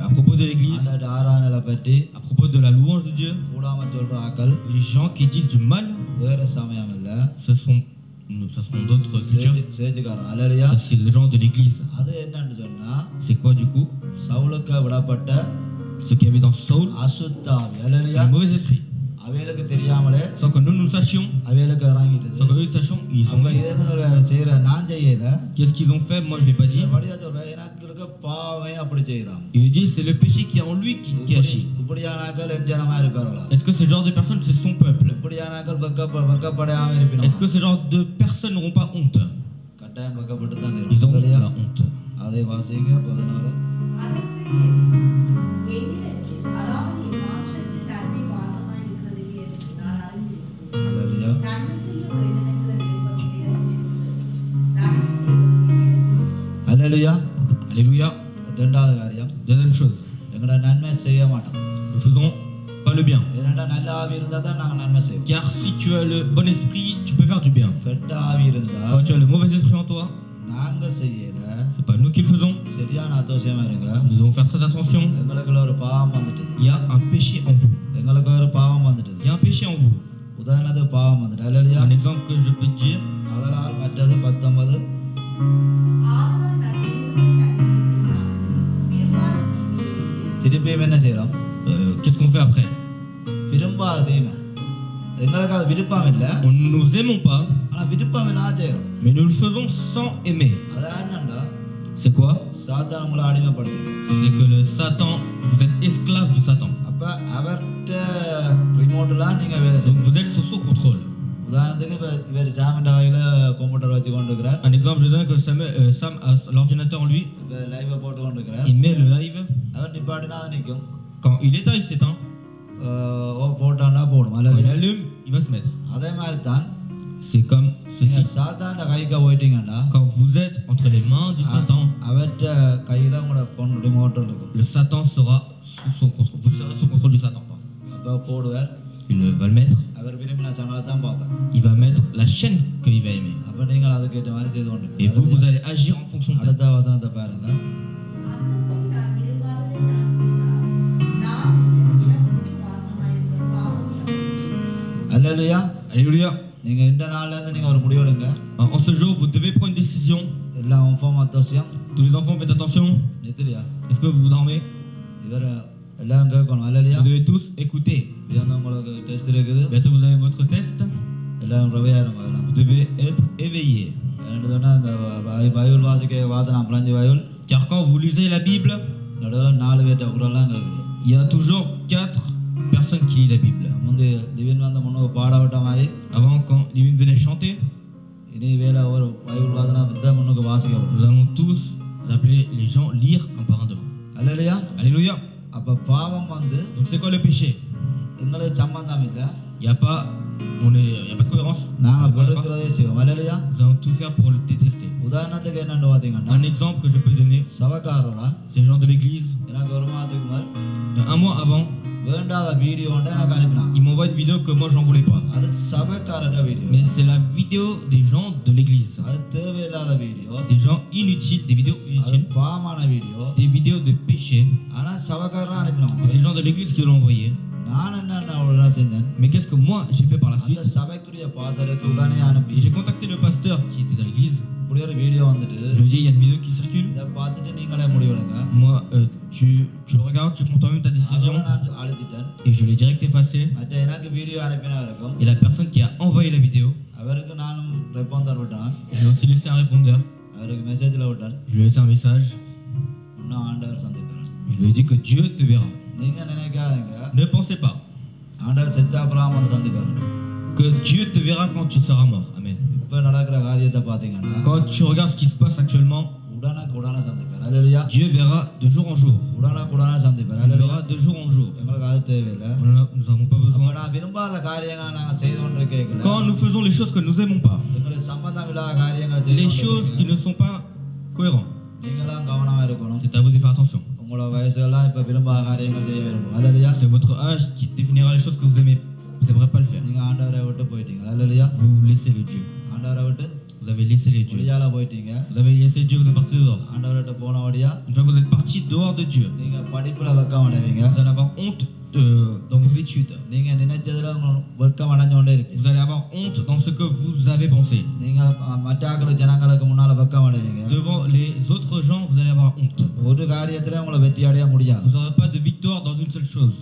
à propos de l'église, ஆண்டவர்ட்ட ஆராதனை பற்றி à propos de la louange de Dieu, கூடாம சொல்ற ஆக்கள் les gens qui disent du mal, வேற சமயம் இல்ல ce seront d'autres cultures. சேச்சுக்காரன். அல்லேலூயா. Ça, c'est les gens de l'église. அது என்னன்னு சொன்னா C'est quoi du coup? சவுலுக்கு விடப்பட்ட Ce qu'il y avait dans Saul, அசுத்தாவி. c'est அல்லேலூயா. le mauvais esprit. அவைகளுக்கு தெரியாமலே Sans que nous sachions, அவைகளுக்கு இறங்கிட்டது. sans que nous sachions, ils அப்ப ont. இது செய்யற நான் செய்யல. Qu'est-ce qu'ils ont fait? Moi je l'ai pas dit. படியா சொல்றேன் எனக்கு இருக்க பாவமே அப்படி செய்தான். Il dit c'est le péché qui est en lui qui agit. இப்படியான ஆக்கள் என் ஜனமா இருப்பார்களா? Est-ce que ce genre de personnes c'est son peuple? இப்படியான ஆக்கள் வெக்கப்படாம இருப்பினோம். Est-ce que ce genre de personnes n'auront pas honte? கட்டாயம் வெக்கப்பட்டு தான் Ils auront இல்லையா? la honte. அதை வாசிங்க 14. அல்லேலூயா. அல்லேலூயா. Alléluia. இரண்டாவது காரியம் Deuxième chose, எங்களோட நன்மை செய்ய மாட்டோம். nous faisons pas le bien. ஏன்னா நல்ல ஆவி இருந்தா தான் நாங்க நன்மை செய்வோம். Car si tu as le bon esprit, tu peux faire du bien. கெட்ட ஆவி இருந்தா Quand tu as le mauvais esprit en toi, நாங்க செய்யல. c'est pas nous qui le faisons. சரியான அத்தோசியமா இருங்க. Nous devons faire très attention. எங்களுக்குள்ள ஒரு பாவம் வந்துட்டு. Il y a un péché en vous. எங்களுக்கு ஒரு பாவம் வந்துட்டு. Il y a un péché en vous. உதாரணத்துக்கு பாவம் வந்துட்டு. அல்லேலூயா. Un exemple que je peux te dire, அதனால் மற்றது 19. திருப்பியும் என்ன செய்யறோம்? qu'est-ce qu'on fait après? விரும்பாத தீமை. எங்களுக்கு அது விருப்பம் இல்லை. Nous aimons pas, ஆனா விருப்பம் இல்லாம செய்யறோம். mais nous le faisons sans aimer. அது என்னண்டா C'est quoi? சாத்தான் உங்களை அடிமைப்படுத்துது. C'est que le Satan, vous êtes esclave du Satan. அப்ப அவர்ட்ட ரிமோட்லாம் நீங்க வேலை Donc செய்யணும். vous êtes sous son contrôle. உதாரணத்துக்கு இப்ப இவர் சாமின் கையில கம்ப்யூட்டர் வச்சு கொண்டு இருக்கிறார். Un exemple, je donne que Sam a l'ordinateur en lui, இப்ப லைவ் போட்டு கொண்டு இருக்கிறார். il met le live. அவர் நிப்பாட்டினா அது நிற்கும். Quand il éteint, il s'éteint. போட்டான்னா போடும். Quand il அல்ல allume, il va se mettre. அதே மாதிரி தான் C'est comme நீங்க ceci. சாத்தான கைக்கு போயிட்டீங்கன்னா Quand vous êtes entre les mains du Satan, அவர்ட்ட கையில உங்களோட ரிமோட் இருக்கும். le Satan sera sous son contrôle. Vous serez sous contrôle du Satan. அப்ப போடுவார். Il va le mettre. அவர் விரும்பின சேனலை தான் பார்ப்பார். Il va mettre la chaîne qu'il va aimer. அப்ப நீங்கள் அதுக்கேற்ற மாதிரி செய்து கொண்டு Et vous, vous allez agir en fonction de ça. அடுத்த வசனத்தை பாருங்க. அல்லேலூயா. Alléluia. நீங்க இந்த நாள்ல இருந்து நீங்க ஒரு முடிவு எடுங்க. En ce jour, vous devez prendre une décision. எல்லா ஒவ்வொரு அத்தோசியம் Tous les enfants, faites attention. நித்திரியா Est-ce que vous dormez? இவர் எல்லாரும் கேட்கணும். அல்லேலூயா. Vous devez tous écouter. வந்து உங்களுக்கு டெஸ்ட் இருக்குது. Bientôt, vous avez votre test. எல்லாரும் ரவையா இருங்க. Vous devez être éveillés. என்னன்னு சொன்னா இந்த பைபிள் வாசிக்க வாத நான் பிராஞ்சி Bible Car quand vous lisez la Bible, நடுவில் 4 பேர்ட்ட குரல்லாம் கேட்குது. il y a toujours 4 personnes qui lisent la Bible. முந்தி லிவின் வந்து முன்னுக்கு பாட விட்ட மாதிரி Avant, quand Livine venait chanter, இனி வேலை ஒரு பைபிள் வாசனா தான் முன்னுக்கு வாசிக்க விடும். nous allons tous appeler les gens lire un par un devant. அல்லேலூயா. Alléluia. அப்ப பாவம் வந்து Donc c'est quoi le péché? எங்களுக்கு சம்பந்தம் இல்லை. Il n'y a pas de cohérence. நாங்க வெறுக்கிறதே செய்வோம். அல்லேலூயா. Nous allons tout faire pour le détester. உதாரணத்துக்கு என்னன்னு பார்த்தீங்கன்னா Un exemple que je peux donner, சபக்காரரா c'est les gens de l'église. எனக்கு ஒரு மாதத்துக்கு முதல் Un mois avant, வேண்டாத வீடியோ ஒன்று எனக்கு அனுப்பினாங்க. ils m'envoient une vidéo que moi j'en voulais pas. அது சபக்காரர video. Mais c'est la vidéo des gens de l'église. அது தேவையில்லாத video. Des gens inutiles, des vidéos அது inutiles, பாவமான video. des vidéos de péché. ஆனா சபக்காரரா அனுப்பினாங்க. C'est les gens de l'église qui l'ont envoyé. நான் என்ன செஞ்சேன், Mais qu'est-ce que moi j'ai fait par la அந்த suite? சபைக்குரிய பாசருக்கு உடனே அனுப்பி J'ai contacté le pasteur qui était à l'église. இப்படி ஒரு வீடியோ வந்துட்டு Je lui ai dit, il y a une vidéo qui circule. இதை பார்த்துட்டு நீங்களே முடிவெடுங்க. Moi, tu le regardes, tu prends toi-même ta அதோட décision. நான் அழிச்சிட்டேன். Et je l'ai direct effacé. மற்ற எனக்கு video அனுப்பினவருக்கும் Et la personne qui a envoyé la vidéo, அவருக்கு நானும் ரெஸ்பான்சர் விட்டான், j'ai aussi laissé un répondeur. அவருக்கு மெசேஜில் விட்டான், Je lui ai laissé un message. இன்னும் ஆண்டவர் சந்திப்பார். Je lui ai dit que Dieu te verra. நீங்க நினைக்காதீங்க Ne pensez pas ஆண்டவர் செத்த அப்புறம் வந்து சந்திப்பார். que Dieu te verra quand tu seras mort. Amen. இப்போ நடக்கிற காரியத்தை பார்த்தீங்கன்னா Quand tu regardes ce qui se passe actuellement, உடனுக்குடனே சந்திப்பார். அல்லேலூயா. Dieu verra de jour en jour. உடனுக்குடனே சந்திப்பார். Il அல்லேலூயா. verra de jour en jour. எங்களுக்கு அது தேவையில்லை. Nous n'avons pas அப்ப besoin. நான் விரும்பாத காரியங்களை நாங்கள் செய்து கொண்டு கேட்கல. Quand nous faisons les choses que nous n'aimons pas, எங்களுக்கு சம்பந்தம் இல்லாத காரியங்களை செய்து les கொண்டு choses qui இருக்கீங்க. ne sont pas cohérentes, நீங்களாம் கவனமா இருக்கணும். c'est à vous de faire attention. உங்களோட வயசுலாம் இப்ப விரும்பாத காரியங்கள் செய்ய விரும்பும். அல்லேலூயா. C'est votre âge qui définira les choses que vous aimez. Vous n'aimerez pas le faire. நீங்க ஆண்டவரை விட்டு போயிட்டீங்க. அல்லேலூயா. Vous laissez le Dieu. ஆண்டவரை விட்டு Vous avez laissé les dieux. வெளியால போயிட்டீங்க. Vous avez laissé Dieu, vous êtes parti dehors. ஆண்டவர்கிட்ட போனபடியா Une fois que vous êtes parti dehors de Dieu, நீங்க படிப்புல வெக்கம் அடைவீங்க. vous allez avoir honte dans vos études. நீங்க நினைச்சதுல வெக்கம் அடைஞ்சு கொண்டே இருக்கு. Vous allez avoir honte dans ce que vous avez pensé. நீங்க மற்ற ஜனங்களுக்கு முன்னால வெக்கம் அடைவீங்க. Devant les autres gens, vous allez avoir honte. ஒரு காரியத்துல உங்களை வெற்றி அடைய முடியாது. Vous n'aurez pas de victoire dans une seule chose.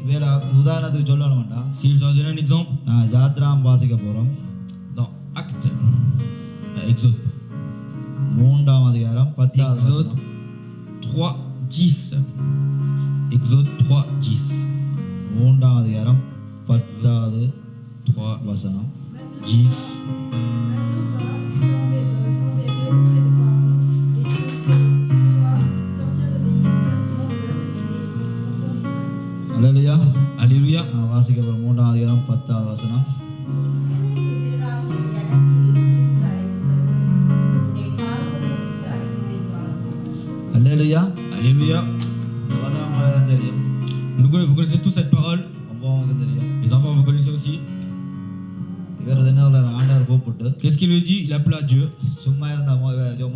வேற உதாரணத்துக்கு சொல்லணும்டா, Si je dois donner un exemple, நான் ஜாத்ராம் வாசிக்க போறோம். dans Actes, Exode, 3ஆம் அதிகாரம் 10வது Exode வசனம். 3:10. Exode 3:10. 3ஆம் அதிகாரம் 10வது 3, வசனம். 10. அல்லேலூயா. Alléluia. நான் வாசிக்க போறோம் 3ஆம் அதிகாரம் 10வது வசனம். அல்லேலூயா. Alléluia. இந்த வசனம் உங்களுக்கு தெரியும், Vous connaissez tous cette parole. உங்களுக்கு தெரியும். Les enfants, vous connaissez aussi. இவர் என்ன சொல்றாரு, ஆண்டவர் கூப்பிட்டு Qu'est-ce qu'il lui dit? Il appela Dieu. சும்மா இருந்த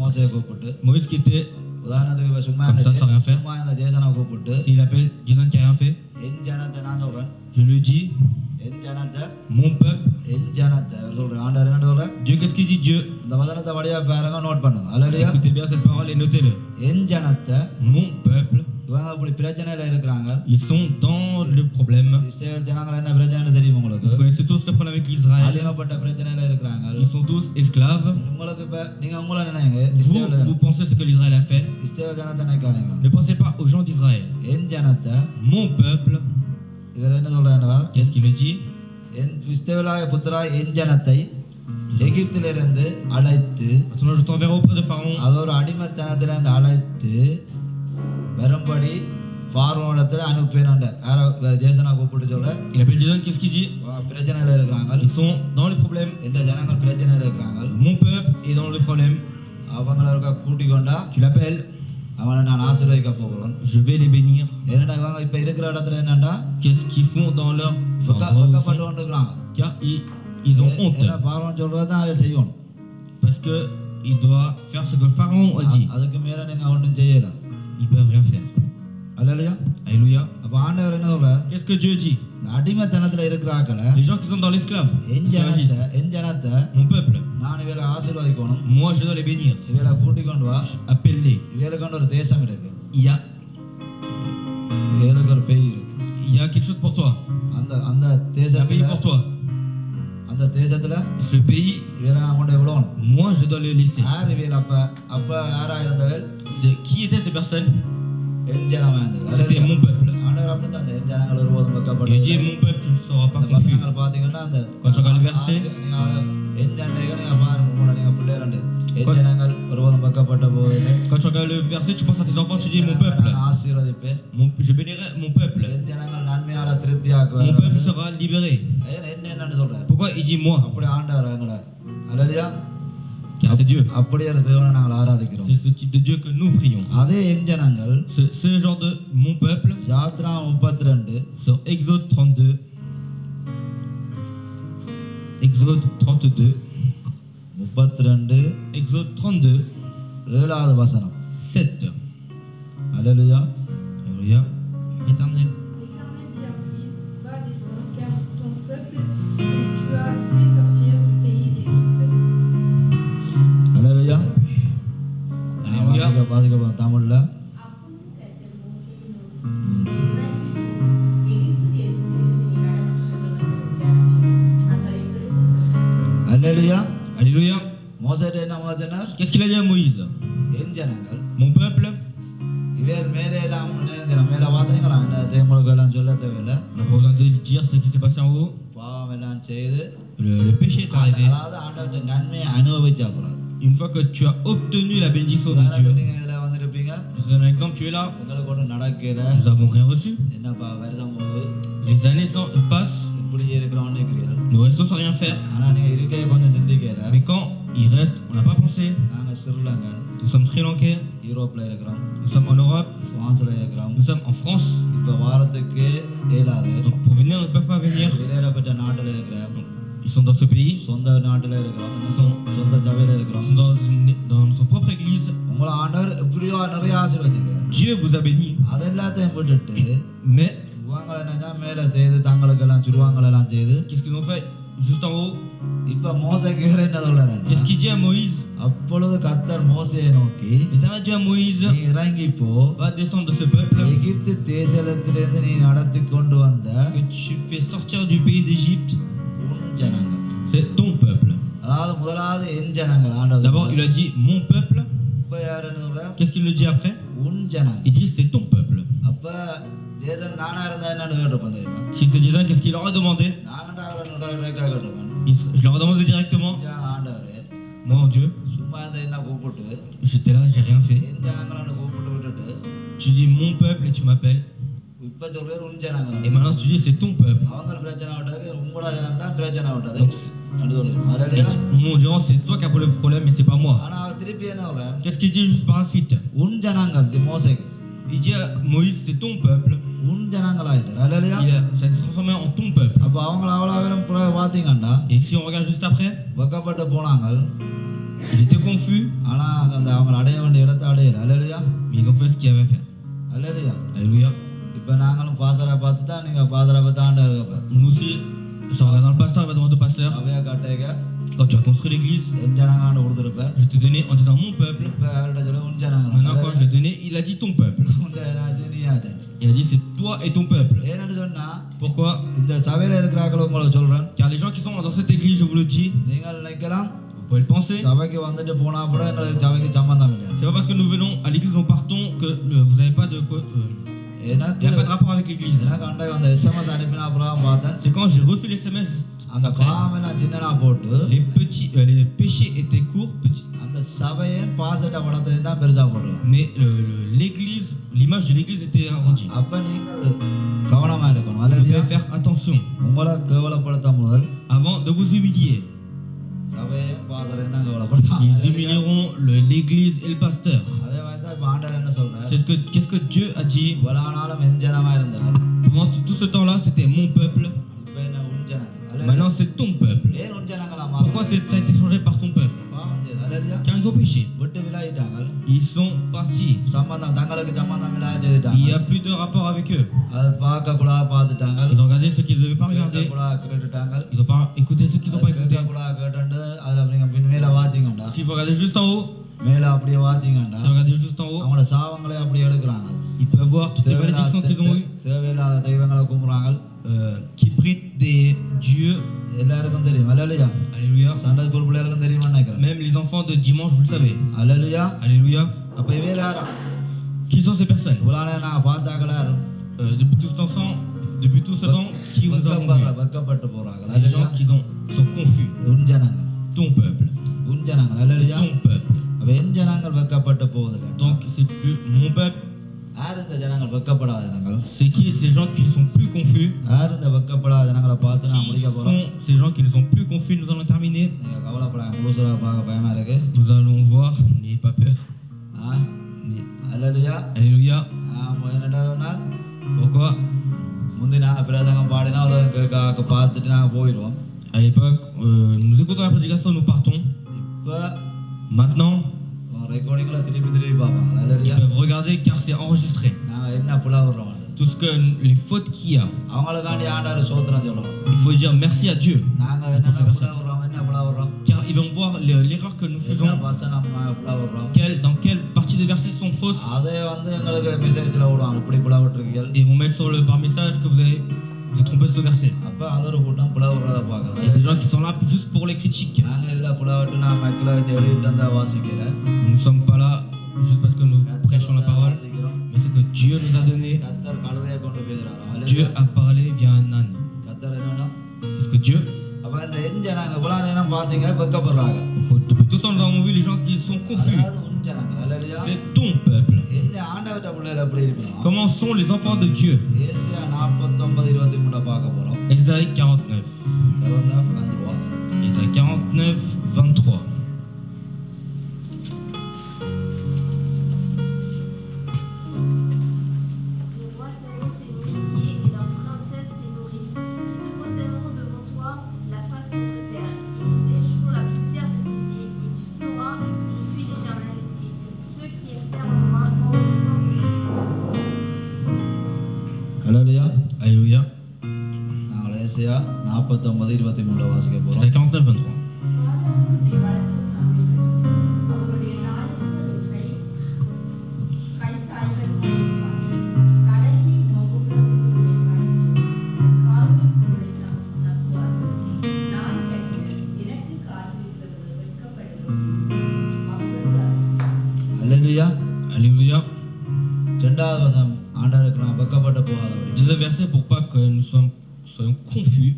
மோசையை கூப்பிட்டு, Moïse qui était, உதாரணத்துக்கு இவர் சும்மா Comme ça, sans rien faire. சும்மா இருந்த ஜேசனை கூப்பிட்டு, il appelle Jason qui a rien fait. என் ஜனத்தை நான் சொல்றேன், Je lui dis, என் ஜனத்தை, mon peuple. என் ஜனத்தை அவர் சொல்றேன். ஆண்டவர் என்ன சொல்றார்? Dieu, qu'est-ce qu'il dit Dieu? இந்த வசனத்தை வழியா பாருங்க, நோட் பண்ணுங்க. அல்லேலூயா. Écoutez bien cette parole et notez-le. என் ஜனத்தை, Mon peuple, இவங்க இப்படி பிரச்சனையில இருக்கிறாங்க. ils sont dans le problème. இஸ்ரவேல் ஜனங்கள் என்ன பிரச்சனை தெரியும் உங்களுக்கு? Vous connaissez tous le problème avec Israël. அழிக்கப்பட்ட பிரச்சனையில இருக்கிறாங்க. Ils sont tous esclaves. உங்களுக்கு இப்ப நீங்க உங்களை நினைங்க, Vous pensez ce que l'Israël a fait. இஸ்ரவேல் ஜனத்தை நினைக்காதீங்க. Ne pensez pas aux gens d'Israël. என் ஜனத்தை, Mon peuple, இவர் என்ன சொல்றாருன்னா, qu'est-ce qu'il me dit? என் இஸ்ரவேலாய புத்திரா என் ஜனத்தை எகிப்திலிருந்து அழைத்து, Maintenant, je t'enverrai auprès de Pharaon. அது ஒரு அடிமைத்தனத்திலிருந்து அழைத்து வரும்படி பார்வோனிடத்துல அனுப்பினார். யாரோ ஜேசனா கூப்பிட்டு சொல்ற, Il appelle Jason, qu'est-ce qu'il dit? பிரச்சனையில இருக்கிறாங்க, Ils sont dans le problème. இந்த ஜனங்கள் பிரச்சனையில இருக்கிறாங்க, Mon peuple est dans le problème. அவங்கள கூட்டிக் கொண்டா Tu l'appelles, அவனை நான் ஆசீர்வதிக்க போகிறேன். je vais les bénir. என்னடா இவங்க இப்ப இருக்கிற இடத்துல என்னண்டா Qu'est-ce qu'ils font dans leur வெக்கப்பட்டு கொண்டிருக்கிறாங்க. car ils ont honte. ஏன்னா பார்வோன் சொல்றதுதான் அவன் செய்யணும். Parce que il doit faire ce que le Pharaon a dit. அதுக்கு மேல நீங்க ஒன்றும் செய்யல. Ils peuvent rien faire. அல்லேலூயா. Alléluia. அப்ப ஆண்டவர் என்ன சொல்றார்? Qu'est-ce que Dieu dit? இந்த அடிமைத்தனத்துல இருக்கிறாக்களை, Les gens qui sont dans l'esclave, என் ஜனத்தை mon peuple, நான் இவரை ஆசீர்வதிக்கணும், moi je dois les bénir. இவரை கூட்டிக் கொண்டு வா. Appelle-les. இவருக்கு ஒரு தேசம் இருக்கு, Il y a இவருக்கு ஒரு பேய் இருக்கு. quelque chose pour toi. அந்த Il y a un pays தேசத்துல pour toi. அந்த தேசத்துல Ce pays, இவரை நான் கொண்டு விடணும். moi je dois le laisser. யார் இவள்? அப்ப யாரா இருந்தவள்? Qui étaient ces personnes? என் ஜனமா இருந்தது. C'était mon peuple. ஆண்டவர் அப்படித்தான் அந்த என் ஜனங்கள் ஒருபோதும் Il வெக்கப்பட்டு dit mon peuple ne sera pas அந்த confus. வசனங்கள் பாத்தீங்கன்னா அந்த Quand tu regardes le verset, நீங்க என் ஜனங்கள் நீங்க பாருங்க, கூட நீங்க பிள்ளைகள் என் ஜனங்கள் ஒருபோதும் வெக்கப்பட்ட போதில்லை. quand tu regardes le verset, tu penses à tes enfants, tu dis mon peuple. நான் ஆசீர்வதிப்பேன், Je bénirai mon peuple. என் ஜனங்கள் நன்மையால Mon திருப்தியாக்குவார். peuple sera libéré. என்னன்னு சொல்றாரு? Pourquoi il dit moi? அப்படி ஆண்டவர் எங்களை, அல்லேலூயா, Car c'est Dieu. அப்படியே ஒரு தேவனை நாங்கள் ஆராதிக்கிறோம். C'est ce type de Dieu que nous prions. அதே என் ஜனங்கள் Ce genre de mon peuple, Yatra 32 sur Exode 32, Exode 32, 32 Exode 32, 7வது வசனம். 7. அல்லேலூயா. Alléluia. Éternel. மோசேட்ட என்ன சொன்னார்? Qu'est-ce qu'il a dit à Moïse? என் ஜனங்கள் Mon peuple, இவர் மேலே எல்லாம் மேலே பார்த்தீங்களா? தேமுழுக்கு எல்லாம் சொல்ல தேவையில்லை. on n'a pas besoin de dire ce qui s'est passé en haut. பாவம் எல்லாம் செய்து Le péché est arrivé. அதாவது ஆண்டவர்கிட்ட நன்மையை அனுபவிச்ச அப்புறம் Une fois que tu as obtenu la bénédiction de உதாரணத்துக்கு Dieu, நீங்க இதுல வந்திருப்பீங்க, je te donne un exemple, tu es là, எங்களுக்கு ஒன்றும் நடக்கல, nous n'avons rien reçu, என்னப்பா வருஷம் போகுது, les années passent, இப்படியே இருக்கிறோம்னு இருக்கிறீர்கள். nous restons sans rien faire. ஆனா நீங்க இருக்கைய கொஞ்சம் சிந்திக்கல. Mais quand il reste, on n'a pas pensé. நாங்க Sri Lankan, Nous sommes Sri Lankais, யூரோப்ல இருக்கிறோம், nous sommes en Europe, பிரான்ஸ்ல இருக்கிறோம். nous sommes en France. இப்ப வாரத்துக்கு இயலாது. Donc pour venir, ils ne peuvent pas venir. வெளியேறப்பட்ட நாட்டுல இருக்கிறோம், Ils sont dans ce pays, சொந்த நாட்டுல இருக்கிறோம், சொந்த சபையில ils இருக்கிறோம். sont dans son propre église. உங்களை ஆண்டவர் எப்படியோ நிறைய ஆசீர்வதிக்கிறார். Dieu vous a béni. அதெல்லாத்தையும் விட்டுட்டு Mais இவங்களை என்னன்னா மேல செய்து தங்களுக்கெல்லாம் சுருவாங்களெல்லாம் செய்து qu'est-ce qu'ils ont fait juste en haut? இப்ப மோசேக்கு வேற என்ன சொல்றாரு? Qu'est-ce qu'il dit à Moïse? அப்பொழுது கர்த்தர் மோசேயை நோக்கி, L'Éternel dit à Moïse, நீ இறங்கி போ, va descendre de ce peuple எகிப்து தேசத்திலிருந்து நீ நடத்தி கொண்டு வந்த que tu fais sortir du pays d'Égypte. உன் ஜனங்கள். C'est ton peuple. அதாவது முதலாவது என் ஜனங்கள் D'abord, ஆண்டவர். il a dit mon peuple. இப்ப யார் என்ன சொல்ற? Qu'est-ce qu'il le dit après? உன் ஜனங்கள். Il dit c'est ton peuple. அப்ப தேசன் நானா இருந்தா என்னன்னு கேட்டிருப்பேன் தெரியுமா? Si c'est Jason, qu'est-ce qu'il leur a demandé? நான்டா அவரை கேட்டிருப்பேன். Je leur ai demandé directement. ஆண்டவரே, Moi, Dieu, சும்மா இந்த என்ன கூப்பிட்டு j'étais là, j'ai rien fait. என் ஜனங்களை கூப்பிட்டு விட்டுட்டு Tu dis mon peuple et tu m'appelles. இப்ப சொல்ற உன் ஜனங்கள். Et maintenant tu dis c'est ton peuple. அவங்க பிரச்சனை விட்டது உங்களோட ஜனம் தான் பிரச்சனை விட்டது. Donc, அப்படி சொல்லிருக்கோம். மறுபடியும் mon Dieu, c'est toi qui as le problème, mais c'est pas moi. ஆனா அவர் திருப்பி என்ன சொல்றார்? Qu'est-ce qu'il dit juste par la suite? உன் ஜனங்கள் மோசேக்கு Il dit à Moïse, c'est ton peuple. உன் ஜனங்கள் ஆயிட்டார். அல்லையா? Ça s'est transformé en ton peuple. அப்ப அவங்க அவ்வளவு புற பாத்தீங்கன்னா Et si on regarde juste après, வெக்கப்பட்டு போனாங்க. il était confus, ஆனா அந்த அவங்க அடைய வேண்டிய இடத்தை அடையல. அல்லையா? mais ils ont fait ce qu'il y avait à faire. அல்லையா? Alléluia. இப்ப நாங்களும் பாசரை பார்த்து தான் நீங்க பாசரை பார்த்து ஆண்டவர் இருக்கப்ப Nous aussi, si on regarde dans le pasteur, il va demander au pasteur, அவையா கட்டேக quand tu as construit l'église, N ஜனங்களாண்டு கொடுத்துருப்பார். je t'ai donné en disant mon peuple. இப்ப அவர்கிட்ட சொல்ல உன் Maintenant, quand je ஜனங்கள் l'ai donné, il a dit ton peuple. நீ ஆச்சு. Il a dit c'est toi et ton peuple. ஏன்னு சொன்னா Pourquoi? இந்த சபையில இருக்கிறார்கள் உங்களை சொல்றேன். Car les gens qui sont dans cette église, je vous le dis, நீங்கள் நினைக்கலாம் vous pouvez le penser. சபைக்கு வந்துட்டு போனா கூட எங்களுக்கு சபைக்கு சம்பந்தம் இல்லை. C'est pas parce que nous venons à l'église, nous partons que vous n'avez pas de quoi. Il n'y எனக்கு a pas de rapport avec l'église. எனக்கு அன்றைக்கு அந்த எஸ்எம்எஸ் அனுப்பினா அப்புறம் பார்த்தேன் C'est quand j'ai reçu les SMS, அந்த பாவெல்லாம் சின்னனா போட்டு les péchés étaient courts, petits. அந்த சபையை பாசட்ட படத்தை தான் பெருசா போட்டுருக்கான். Mais l'église, l'image de l'église était arrondie. அப்ப நீங்கள் கவனமா இருக்கணும். Vous அல்லையா? devez faire attention உங்களை கேவலப்படுத்த முதல் avant de vous humilier. சபையை பாசறையும் தான் Ils கேவலப்படுத்தாங்க. humilieront l'église et le pasteur. அதே மாதிரி தான் இப்ப ஆண்டவர் என்ன சொல்றார்? Qu'est-ce que Dieu a dit? இவ்வளவு நாளும் என் ஜனமா இருந்தார். Pendant tout ce temps-là, c'était mon peuple. இப்ப என்ன உன் ஜனங்கள். அல்லையா? Maintenant, c'est ton peuple. ஏன் உன் ஜனங்களா Pourquoi ça a été changé par ton peuple? பாவம் செய்து. அல்லையா? Car ils ont péché. விட்டு விலகிட்டாங்க. Ils sont partis. சம்பந்தம் தங்களுக்கு சம்பந்தம் இல்லாத Il செய்துட்டாங்க. n'y a plus de rapport avec eux. அதை பார்க்க கூட பார்த்துட்டாங்க. Ils ont regardé ce qu'ils ne devaient pas regarder. கூட கேட்டுட்டாங்க. Ils n'ont pas écouté ce qu'ils n'ont pas écouté. கூட கேட்டு அதுல நீங்க மேல வாச்சிங்கண்டா. Si vous regardez juste en haut, மேல அப்படியே வாச்சிங்கண்டா. si vous regardez juste en haut, அவங்களோட சாவங்களே அப்படியே எடுக்கிறாங்க. ils peuvent voir toutes les malédictions qu'ils ont eues, தேவையில்லாத தெய்வங்களை கும்பிடுறாங்க. qui prient des dieux. எல்லாருக்கும் தெரியும். அல்லேலூயா. Alléluia. சண்டே ஸ்கூல் பிள்ளைகளுக்கும் தெரியும்னு நினைக்கிறேன். Même les enfants de dimanche, vous le savez. அல்லேலூயா. Alléluia. அப்ப இவையில யாரும் Qui sont ces personnes? இவ்வளவு நான் பார்த்தாக்கள யாரும் Depuis tout ce temps, qui vous avons vu? வெக்கப்பட்டு போறாங்க. Les அல்லேலூயா. gens qui sont confus. உன் ஜனங்கள். Ton peuple. உன் ஜனங்கள். அல்லேலூயா. Ton peuple. அப்ப என் ஜனங்கள் வெக்கப்பட்டு போவதில்லை. Donc c'est plus mon peuple. யார் இந்த ஜனங்கள் வெக்கப்படாத ஜனங்கள்? C'est qui ces gens qui sont plus confus? யார் இந்த வெக்கப்படாத ஜனங்களை பார்த்து நான் Qui முடிக்க போறோம். sont ces gens qui ne sont plus confus? Nous allons terminer. நீங்க கவலைப்படாம முழுசா பார்க்க பயமா இருக்கு. Nous allons voir. N'ayez pas peur. அல்லேலூயா. Alléluia. என்னடா சொன்னால் Pourquoi? முந்தி நாங்க பிரசங்கம் பாடினா ஒரு பார்த்துட்டு நாங்க போயிடுவோம். À l'époque, nous écoutons la prédication, nous partons. இப்ப Maintenant, ரெக்கார்டிங்ல திருப்பி பார்ப்பாங்க. ils அல்லேலூயா. peuvent regarder car c'est enregistré. நாங்க என்ன புலவறோம். Tout ce que les fautes qu'il y a, அவங்களுக்காண்டி ஆண்டவர் சோத்திரம் சொல்றோம். il faut dire merci à Dieu. நாங்க என்ன புலவறோம், என்ன புலவறோம். Car ils vont voir l'erreur que nous என்ன faisons, வசனம் நாங்க புலவறோம். dans quelle partie de versets sont fausses. அதே எங்களுக்கு மெசேஜ்ல விடுவாங்க. இப்படி புலவட்டிருக்கீங்க. Ils vont mettre sur le par message que vous avez vous trompez de ce verset. அப்ப அது ஒரு கூட்டம் பிளவுறத Il y a பாக்குறாங்க. des gens qui sont là juste pour les critiques. நாங்க இதுல பிளவிட்டு நான் மக்களை எழுதி தந்தா வாசிக்கல. Nous ne sommes pas là juste parce que nous prêchons la parole, வாசிக்கிறோம். mais c'est que Dieu nous a donné. கர்த்தர் கழுதையை கொண்டு போயிடுறாரு. Dieu a parlé via un âne. கர்த்தர் என்னன்னா Parce que Dieu, அப்ப இந்த எந்த நாங்க இவ்வளவு நேரம் பாத்தீங்க வெக்கப்படுறாங்க. depuis tout ça nous avons vu les gens qui sont confus. அதாவது உன் ஜனங்கள் அல்லையா? C'est ton peuple. எந்த ஆண்டவர்ட்ட பிள்ளைகள் எப்படி இருக்கணும்? Comment sont les enfants de Dieu? ஏசாயா 49:23 பார்க்க போறோம். Ésaïe 49. கரோனா வந்துருவா. Ésaïe 49, 23. Les rois seront tes nourriciers et leurs princesses tes nourrices, qui se prosterneront devant toi, la face contre terre. Ils lécheront la poussière de tes pieds, et tu sauras que je suis l'Éternel, et que ceux qui espèrent en moi அல்லேலூயா. Alléluia. நாங்கள் ஏசாயா 49:23 வாசிக்க போறோம். Ésaïe 49, 23. அவருடைய நாயகர்களை கைத்தாய்கள் தலைவி மகுடங்களை கால்களை நக்குவார். நான் கண்டு எனக்கு கால்விடுவது வெட்கப்படுகிறோம். அல்லேலூயா. Alléluia. இரண்டாவது வசனம் ஆண்டவருக்கு நான் வெட்கப்பட்டு போகாதபடி Deuxième verset pour pas que nous soyons confus.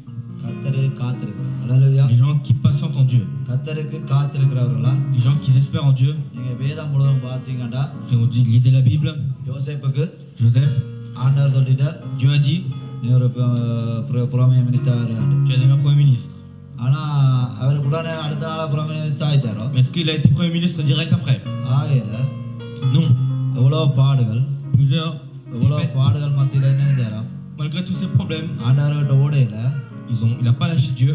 கர்த்தரை காத்திருக்கிறார். அல்லேலூயா. Les gens qui patientent en Dieu, கர்த்தருக்கு காத்திருக்கிறவர்களா les gens qui espèrent en Dieu. நீங்க வேதம் முழுவதும் பார்த்தீங்கன்னா Si on dit lisez la Bible, யோசேப்புக்கு Joseph, ஆண்டவர் சொல்லிட்டார் Dieu a dit நீ ஒரு புறமே minister. tu es devenu Premier ministre. ஆனா அவருக்கு உடனே அடுத்த நாள புறமே மினிஸ்டர் ஆயிட்டாரோ? Mais est-ce qu'il a été Premier ministre direct après? ஆகையில Non. எவ்வளவு பாடுகள் Plusieurs எவ்வளவு défaites. பாடுகள் மத்தியில என்ன செஞ்சாராம்? Malgré tous ces problèmes, ஆண்டவர்கிட்ட ஓடையில il n'a pas lâché Dieu.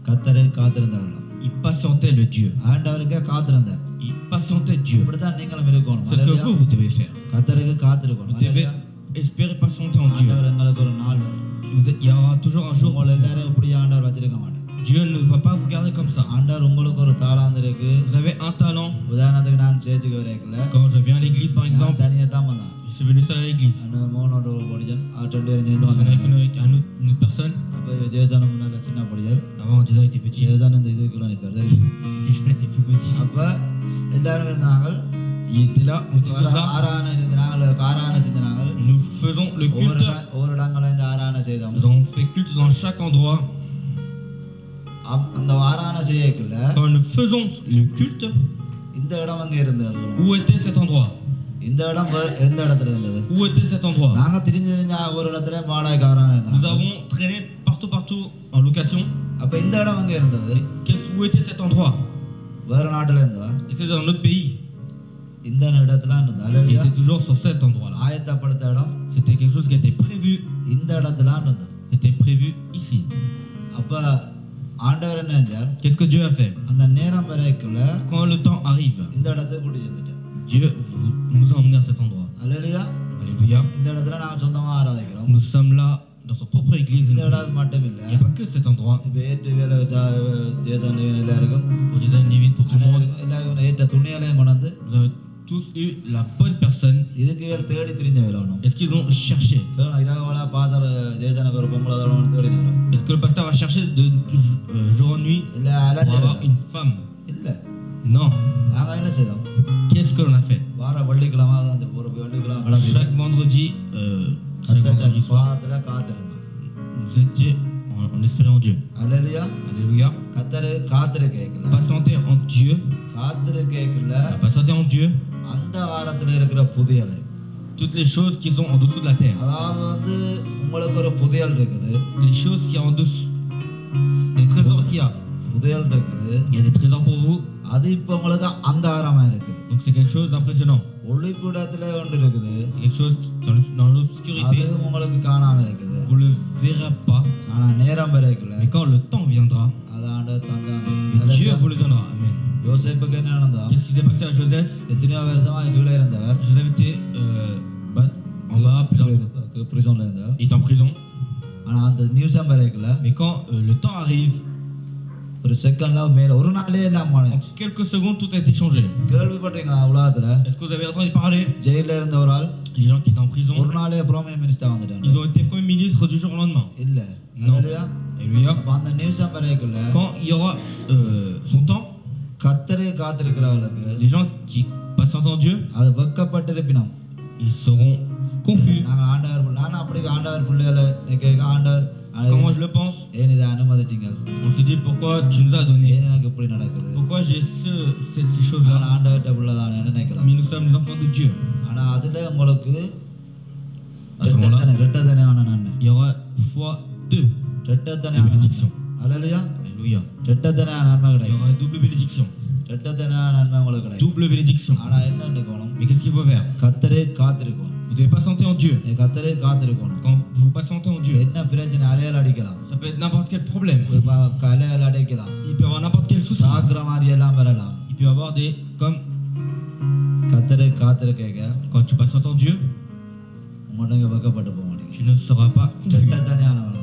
கர்த்தரை காத்திருந்தார்களாம். Il patientait le Dieu. ஆண்டவருக்கே காத்திருந்தார். Il patientait Dieu. இப்படித்தான் நீங்களும் இருக்கணும். C'est ce que vous devez faire. கர்த்தருக்கு காத்திருக்கணும். Vous devez espérer patienter en Dieu. ஆண்டவர் எங்களுக்கு ஒரு நாள் வரும். Il y aura toujours un jour où உங்களை எல்லாரும் இப்படி ஆண்டவர் வச்சிருக்க மாட்டார். Dieu ne va pas vous garder comme ça. ஆண்டவர் உங்களுக்கு ஒரு தாளாந்து இருக்கு. Vous avez un talent. உதாரணத்துக்கு நான் சேர்த்துக்கு வரேக்கல Quand je viens à l'église par exemple, தனியா தான் வந்தேன். je suis venu seul à l'église. மோனோட படிச்சேன். ரெண்டு பேரும் சேர்ந்து Je suis avec வந்தேன். une autre personne. அப்ப ஜெயசானம் முன்னால சின்ன படியார். Avant, Jason était petit. ஜெயசானம் இந்த இதுக்குள்ள நிற்பார். சரி. Jason était plus petit. அப்ப எல்லாரும் இருந்தாங்க. Il était là, on était tous là. ஆராதனை செஞ்சாங்க. ஆராதனை செஞ்சாங்க. Nous faisons le culte. ஒவ்வொரு இடங்கள்ல இந்த ஆராதனை செய்தோம். Nous avons fait culte dans chaque endroit. அந்த ஆராதனை செய்யக்குள்ள Quand nous faisons le culte, இந்த இடம் அங்க இருந்தது. où était cet endroit? இந்த இடம் எந்த இடத்துல இருந்தது? Où était cet endroit? நாங்க திரிஞ்ச ஒரு இடத்துல வாடகைக்கு ஆராதனை Nous இருந்தாங்க. avons traîné partout en location. அப்ப இந்த இடம் அங்க இருந்தது. Où était cet endroit? வேற நாட்டுல இருந்தா C'était dans notre pays. இந்த இடத்துல இருந்தது. Il அல்லேலூயா. était toujours sur cet endroit-là. ஆயத்தப்படுத்த இடம் C'était quelque chose qui était prévu. இந்த இடத்துல இருந்தது. C'était prévu ici. அப்ப ஆண்டவர் என்ன செஞ்சார்? Qu'est-ce que Dieu a fait? அந்த நேரம் வரைக்குள்ள Quand le temps arrive, இந்த இடத்துக்கு கூட்டி செஞ்சுட்டார். Dieu nous a emmenés à cet endroit. Hallelujah. Alléluia. இந்த இடத்துல நாங்க சொந்தமா ஆராதிக்கிறோம். Nous sommes là dans son propre église. இந்த Il இடம் மட்டும் இல்ல. n'y a pas que cet endroit. இப்ப ஏற்று வேலை தேசம் எல்லாருக்கும் Pour des années, pour tout le monde. எல்லாருக்கும் ஏற்ற துணியலையும் கொண்டு வந்து Nous avons tous eu la bonne personne. இதுக்கு வேறு தேடி திரிஞ்ச வேலை ஒன்றும். Est-ce qu'ils ont cherché? இரவுல பாசர் தேசனுக்கு ஒரு பொம்பளை தோழன் தேடினாரு. Est-ce que le pasteur a cherché de jour en nuit இல்ல pour அலைஞ்ச avoir une femme? இல்ல Non. நாங்க என்ன செய்தோம்? Qu'est-ce que l'on a fait? வார வெள்ளிக்கிழமை அந்த ஒரு வெள்ளிக்கிழமை கிளம்பி Chaque vendredi soir, பாதத்துல காத்திருந்தோம். nous étions en espérant en Dieu. அல்லேலூயா. Alléluia. கத்தரு காத்திரு கேட்கல. Patienter en Dieu. காத்திரு கேட்கல. Patienter en Dieu. அந்த வாரத்துல இருக்கிற புதியலை. Toutes les choses qui sont en dessous de la terre. அதாவது வந்து உங்களுக்கு ஒரு புதியல் இருக்குது. Les choses qui sont en dessous. Les trésors qu'il y a. புதியல் இருக்குது. Il y a des trésors pour vous. அது இப்ப உங்களுக்கு அந்தகாரமா இருக்குது. Donc c'est quelque chose d'impressionnant. ஒளிக்கூடத்துல ஒன்று இருக்குது. C'est quelque chose dans l'obscurité. அது உங்களுக்கு காணாம இருக்குது. Vous ne le verrez pas. ஆனா நேரம் வரைக்குள்ள Mais quand le temps viendra, அது ஆண்டவர் தந்தாங்க. Dieu vous le donnera. Amen. யோசேப்புக்கு என்ன நடந்தா? Qu'est-ce qui s'est passé à Joseph? எத்தனையோ வருஷமா கீழே இருந்தவர். Joseph était en bas, பிரிசன்ல இருந்தார். il est en prison. ஆனா அந்த நியூஸம் வரைக்குள்ள Mais quand le temps arrive, ஒரு செகண்ட்ல மேல ஒரு நாளே எல்லாம் En மாறிடுச்சு. quelques secondes, tout a été changé. கேள்விப்பட்டீங்களா உலகத்துல Est-ce que vous avez entendu parler? ஜெயில இருந்த ஒரு ஆள் Les gens qui étaient en prison, ஒரு நாளே பிரைம் மினிஸ்டர் வந்துட்டாங்க. ils ont été premiers ministres du jour au lendemain. இல்ல Non. இல்லையா? Alléluia. அப்ப அந்த நிமிஷம் வரைக்குள்ள Quand il y aura son temps, கர்த்தரை காத்திருக்கிறவர்களுக்கு les gens qui patientent en Dieu, அது வெக்கப்பட்டிருப்பினோம். ils seront confus. நாங்க ஆண்டவர் நான் அப்படி ஆண்டவர் பிள்ளைகளை கேட்க ஆண்டவர் Comment je le pense? ஏன் இதை அனுமதிச்சீங்க? On se dit pourquoi tu nous as donné? ஏன் எனக்கு இப்படி நடக்குது? Pourquoi j'ai ces நான் choses-là? ஆண்டவர்கிட்ட பிள்ளைதான் நினைக்கலாம். Mais nous sommes les enfants de Dieu. ஆனா அதுல உங்களுக்கு À ce moment-là, ரெட்டத்தனையான நன்மை il y aura fois 2 ரெட்டத்தனையான bénédictions. அல்லேலூயா Alléluia. ரெட்டத்தனையான நன்மை Il y கிடைக்கும். aura double bénédiction. ரெட்டத்தனையான நன்மை உங்களுக்கு கிடைக்கும். Double bénédiction. ஆனா என்ன இருக்கணும்? Mais qu'est-ce qu'il faut faire? கர்த்தரை காத்திருக்கணும். Vous devez patienter en Dieu. கர்த்தரை காத்திருக்கணும். Quand vous patientez en Dieu, என்ன பிரச்சனை அலையால் அடிக்கலாம், ça peut être n'importe quel problème. அலையால் அடைக்கலாம், Il peut y avoir n'importe quel souci. சாக்குற மாதிரி எல்லாம் வரலாம். Il peut y avoir des... Comme கர்த்தரை காத்திருக்க quand tu patientes en Dieu, உங்கள்கிட்ட வைக்கப்பட்டு போக முடியும். tu ne seras pas confus. ரெட்டத்தனையானவர்கள்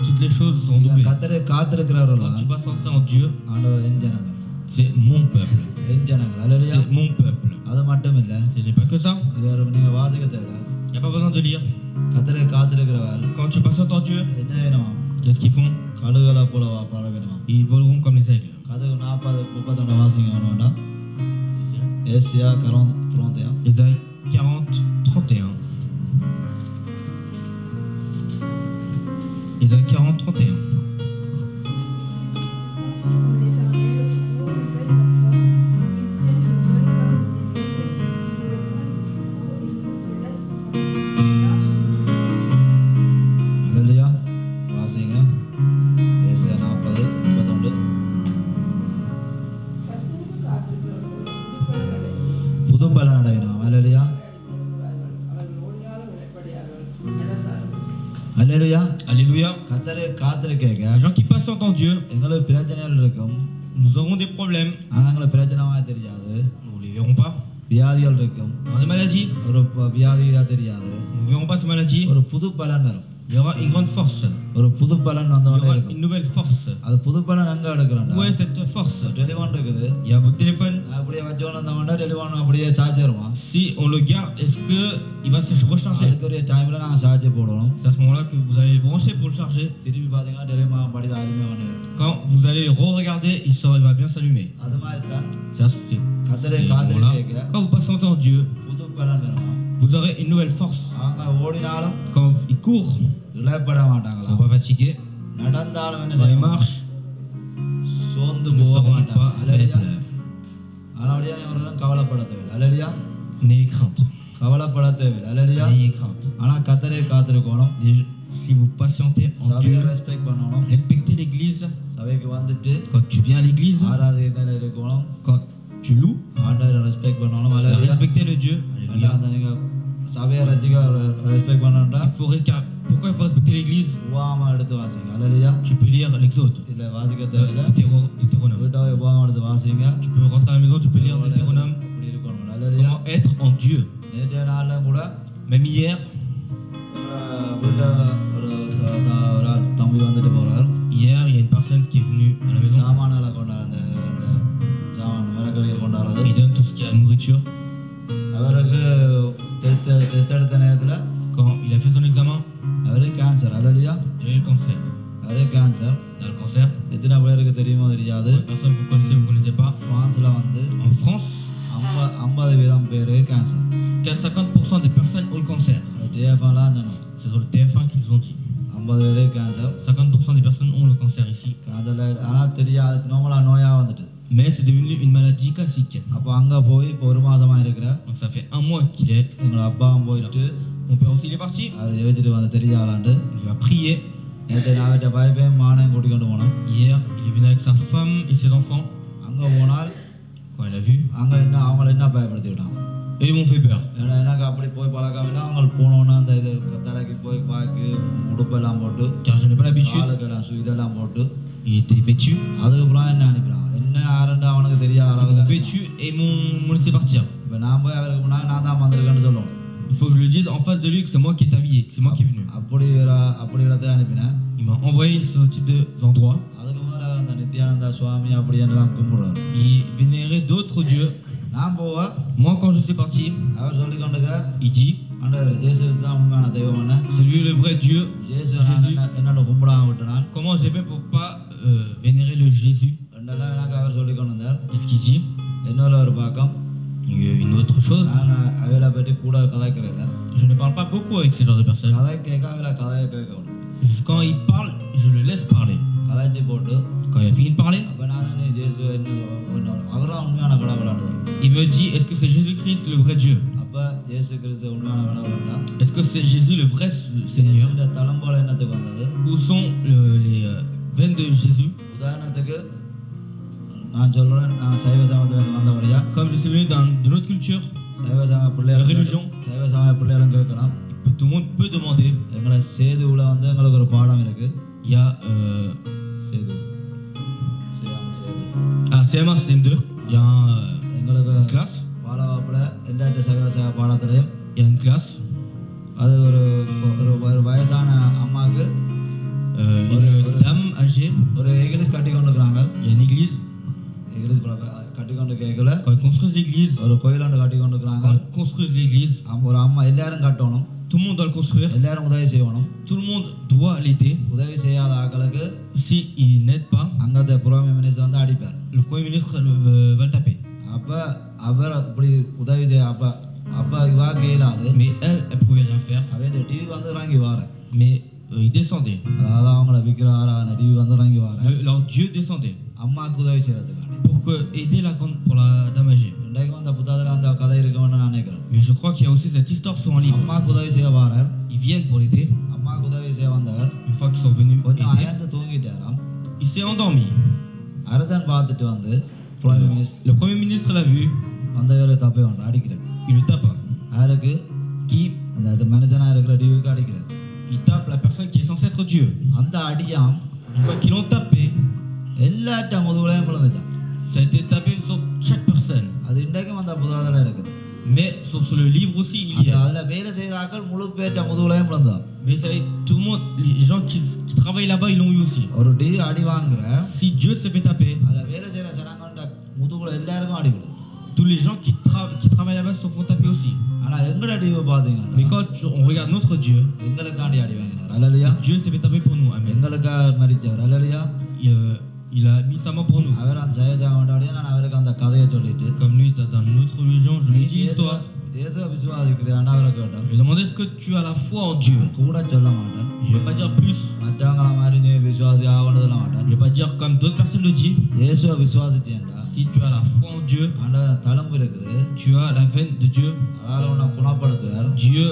Toutes les choses seront doublées. கர்த்தரை காத்திருக்கிறவர்கள் Quand tu patienteras en Dieu, ஆண்டவர் எஞ்சனங்கள் c'est mon peuple. எஞ்சனங்கள் அல்லேலூயா. C'est mon peuple. அது மட்டும் இல்ல, Ce n'est pas que ça. இவர் நீங்க வாசிக்க தேவை. Il n'y a pas besoin de lire. கர்த்தரை காத்திருக்கிறவர் Quand tu patientes en Dieu, என்ன வேணுமா? qu'est-ce qu'ils font? கழுகுகளை போல பட வேணுமா? Ils voleront comme les aigles. கதவு 40-31 வாசிங்க வேணும்டா. ஏசியா 40-31. Ésaïe 40, 31. Ésaïe 40, 31. அல்லேலூயா. வாசிங்க. ஏசியா 40-31. புது பலன் அடையணும். அல்லேலூயா. அல்லேலூயா. Alléluia. கர்த்தரை காத்திருக்க Les gens qui patientent en Dieu, எங்களுக்கு பிரச்சனைகள் இருக்கும். nous aurons des problèmes. ஆனா எங்களுக்கு பிரச்சனைமா தெரியாது. Nous ne les verrons pas. வியாதிகள் இருக்கும். Il y aura des maladies. ஒரு வியாதியா தெரியாது. Nous ne verrons pas ces maladies. ஒரு புது பலன் வரும். Il y aura une grande force. ஒரு புது பலன் Il y வந்தவொடனே aura இருக்கும். une nouvelle force. அது புது பலன் எங்க எடுக்கிறோம்? Où est cette force? Telephone இருக்குது. Il y a votre téléphone. அப்படியே வச்சோன்னு வந்தவொடனே டெலிஃபோன் அப்படியே சார்ஜ் வருமா? Si on le garde, est-ce qu'il va se recharger? அதுக்குரிய டைம்ல நாங்க சார்ஜ் போடணும். C'est à ce moment-là que vous allez le brancher pour le charger. திருப்பி பாத்தீங்கன்னா டெலிஃபோன் படி அருமையா பண்ணுது. Quand vous allez le re-regarder, il va bien s'allumer. அது மாதிரி தான் C'est à ce கர்த்தரை moment-là. காத்திருக்க Quand vous patientez en Dieu, புது பலன் வரும். vous aurez une nouvelle force. அவங்க ஓடினாலும் Quand ils courent, இழப்பட ils ne மாட்டாங்களா? sont pas fatigués. நடந்தாலும் என்ன Quand ils செய்வாங்க? marchent, சோர்ந்து ils ne போக seront மாட்டாங்க. pas அல்லேலூயா. faibles. அதனாலயே அவர்கள் கவலைப்பட தேவையில்லை. அல்லேலூயா. N'ayez crainte. கவலைப்பட தேவையில்லை. அல்லேலூயா. N'ayez crainte. ஆனா கர்த்தரை காத்திருக்கணும். Si vous patientez en சபையை Dieu, ரெஸ்பெக்ட் பண்ணணும். respectez l'église. சபைக்கு வந்துட்டு Quand tu viens à l'église, ஆராதனையில இருக்கணும். quand tu loues, ஆண்டவரை ரெஸ்பெக்ட் பண்ணணும். அல்லேலூயா. respectez le Dieu. Alléluia. அந்த நீங்க சபையை ரசிக்க ரெஸ்பெக்ட் பண்ணணும்னா Pourquoi il faut respecter l'église? உபாகமம் எடுத்து வாசிங்க. அல்லேலூயா. Tu peux lire l'Exode, இல்ல வாசிக்க தேவையில்லை. Deutéronome. வீட்டை உபாகமம் எடுத்து வாசிங்க. Tu peux rentrer à la maison, tu peux lire Deutéronome. அப்படி இருக்கணும். அல்லேலூயா. Comment être en Dieu. நேற்றைய நாள்ல கூட Même hier, வீட்டை ஒரு ஆள் தம்பி வந்துட்டு போறார். hier, il y a une personne qui est venue à la maison. சாமானால கொண்டாட அந்த சாமான் மரக்கறிகள் கொண்டாடுறது. Il donne tout ce qui est à la nourriture. அவருக்கு டெஸ்ட் எடுத்த நேரத்துல Quand il a fait son examen, அவருக்கு cancer. Hallelujah. il a eu le cancer. அவருக்கு cancer. Il a le cancer. எத்தனை பேருக்கு தெரியுமோ தெரியாது. Personne vous connaissez pas. பிரான்ஸ்ல வந்து En France, 50% பேரு cancer. 50% des personnes ont le cancer. டிஎஃப்லாம் சொன்னோம். C'est sur le TF1 qu'ils nous ont dit. 50 பேரு cancer. 50% des personnes ont le cancer ici. அதில் ஆனால் தெரியாது, நார்மலா நோயா வந்துட்டு. Mais c'est devenu une maladie classique. அப்போ அங்க போய் இப்போ ஒரு மாசமா இருக்கிற Donc ça fait 1 mois qu'il est. எங்களோட அப்பாவும் போயிட்டு Mon père aussi il est parti. அவர் ஜெயிச்சுட்டு வந்து தெரியாளாண்டு Il va prier. நேற்று நான் அவர்கிட்ட பயப்பேன் மானையும் கூட்டிக்கொண்டு போனோம். Hier, il est venu avec sa femme et ses enfants. அங்க போனால் Quand il a vu, அங்க என்ன அவங்கள என்ன பயப்படுத்தி விட்டாங்க. eux ils m'ont fait peur. ஏன்னா எனக்கு அப்படி போய் பழக்கம் இல்லை. அவங்க போனோன்னா அந்த இது தலைக்கு போய் பாக்கு உடுப்பெல்லாம் போட்டு Car je n'ai pas l'habitude. காலுக்கெல்லாம் இதெல்லாம் போட்டு Il était vêtu. அதுக்கப்புறம் என்ன அனுப்பினாங்க. என்ன யாருன்னு அவனுக்கு தெரியாத Ils m'ont அளவுக்கு. vêtu et m'ont laissé partir. இப்போ நான் போய் அவருக்கு முன்னாடி நான் தான் வந்திருக்கேன்னு சொல்லணும். Il faut que je le dise en face de lui que c'est moi qui est habillé, que c'est moi qui est venu. அப்படி இடத்தை அனுப்பினேன். Il m'a envoyé ce type d'endroit. அதுக்கு முதல்ல அந்த அந்த நித்யானந்தா சுவாமி அப்படி எல்லாம் கும்பிடுறாரு. Il vénérait d'autres dieux. நான் போவா Moi, quand je suis parti, அவர் சொல்லி கொண்டுக்கார் il dit, ஆண்டவர் ஜேசு தான் உண்மையான தெய்வம் என்ன celui le vrai Dieu. ஜேசு Jésus. என்னோட கும்பிடாம விட்டுனான் Comment j'ai fait pour pas vénérer le Jésus? ரெண்டெல்லாம் எனக்கு அவர் சொல்லி கொண்டு வந்தார். Qu'est-ce qu'il dit? இன்னொரு ஒரு பக்கம் Une autre chose, நான் அவளை பற்றி கூட கதைக்கிறேன். je ne parle pas beaucoup avec ce genre de personnes. கதை கேட்க அவளை கதையை கேட்கணும். Quand il parle, je le laisse parler. கதைச்சு போட்டு Quand il a fini de parler, அப்ப நான் நீ ஜேசு அவர்தான் உண்மையான கடவுளானது. il me dit, est-ce que c'est Jésus-Christ le vrai Dieu? அப்ப ஜேசு கிறிஸ்து உண்மையான கடவுள்டா. Est-ce que c'est Jésus le vrai Seigneur? ஜேசுட தலம்போல என்னத்துக்கு வந்தது? Où sont les veines de Jésus? உதாரணத்துக்கு நான் சொல்றேன், நான் சைவ சமயத்துல வந்தபடியா Comme je suis venu de notre culture, சைவ சமய பிள்ளைகள் religion. சைவ சமய பிள்ளைகளும் கேட்கலாம். tout le monde peut demander. எங்களை சேதுவுல வந்து எங்களுக்கு ஒரு பாடம் இருக்கு. Il y a Setu Setu CM1, CM2, il y a எங்களுக்கு une classe. பாடவாப்புல எல்லா சைவ பாடத்திலையும் Il y a une classe, அது ஒரு ஒரு வயசான அம்மாக்கு une dame âgée, ஒரு எகிலிஸ் கட்டி கொண்டு இருக்கிறாங்க. il y a une église. எகிலிஸ் கட்டி கொண்டு கேட்கல Quand ils construisent l'église, ஒரு கோயிலாண்டு கட்டி கொண்டு இருக்கிறாங்க. quand ils construisent l'église, ஒரு அம்மா எல்லாரும் கட்டணும், tout le monde doit le construire, எல்லாரும் உதவி செய்யணும். tout le monde doit l'aider. உதவி செய்யாத ஆட்களுக்கு S'il n'aide pas, அங்கത്തെ புரோமி மினிஸ்டர் வந்து அடிப்பார். le Premier ministre va le taper. அப்ப அவர் இப்படி உதவி செய்ய அப்ப இவா கேளாது. Mais elle pouvait rien faire. அவன் டிவி வந்து இறங்கி வார, Mais ils descendaient. அதாவது அவங்கள விற்கிற டிவி வந்து இறங்கி வார Leur Dieu descendait அம்மாவுக்கு உதவி செய்யறதுக்காண்டி. pour aider pour la dame âgée. இன்றைக்கு அந்த புத்தகத்துல அந்த கதை இருக்குன்னு நான் நினைக்கிறேன். Mais je crois qu'il y a aussi cette histoire sur un livre. அம்மாவுக்கு உதவி செய்ய வாரார். Ils viennent pour l'aider. அம்மாவுக்கு உதவி செய்ய வந்தவர் Une fois qu'ils sont venus கொஞ்சம் aider, அயர்ந்து தூங்கிட்டாராம். il s'est endormi. அரசன் பார்த்துட்டு வந்து புரோமி minister Le Premier ministre l'a vu, வந்தவரை தப்பை ஒன்று அடிக்கிறது. il le tape. யாருக்கு? Qui அந்த மனுஷனா இருக்கிற டிவிக்கு அடிக்கிறது. Il tape la personne qui est censée être Dieu. அந்த அடியாம் Une fois qu'ils l'ont tapé, எல்லாட்ட முதுகுலையும் விழுந்துட்டான். ça a été tapé sur chaque personne. அது இன்றைக்கும் அந்த புத்தகத்துல இருக்குது. Mais sur le livre aussi, il y a. அதுல வேலை செய்த ஆட்கள் முழு பேர்ட்ட முதுகுலையும் விழுந்தான். Mais ça, tout le monde, les gens qui travaillent là-bas, ils l'ont eu aussi. ஒரு டிவி அடி வாங்குற Si Dieu se fait taper, அதுல வேலை செய்யற ஜனங்கள்ட்ட முதுகுல எல்லாருக்கும் அடி விழும். tous les gens qui travaillent là-bas se font taper aussi. ஆனா எங்கட டிவி பாத்தீங்கன்னா Mais quand on regarde notre Dieu, எங்களுக்காண்டி அடி வாங்கினார். அல்லேலூயா. Dieu s'est fait taper pour nous. Amen. எங்களுக்காக மரிச்சவர். அல்லேலூயா. Il a mis sa main pour nous. அவர் அந்த சயஜாவண்டாடியா நான் அவருக்கு அந்த கதையை சொல்லிட்டு Comme lui, dans notre religion, je lui ai dit l'histoire. இயேசுவை விசுவாசிக்கிறேன் அவரை கேட்டேன். Je lui ai demandé est-ce que tu as la foi en Dieu. கூட சொல்ல மாட்டேன். Je ne vais pas dire plus. மற்றவங்கள மாதிரி நீ விசுவாசி ஆகணும் சொல்ல மாட்டேன். Je ne vais pas dire comme d'autres personnes le disent. இயேசுவை விசுவாசிச்சேன்டா Si tu as la foi en Dieu, ஆண்டவர் தளம்பு இருக்குது. tu as la veine de Dieu. அதால உன்னை குணப்படுத்துவார். Dieu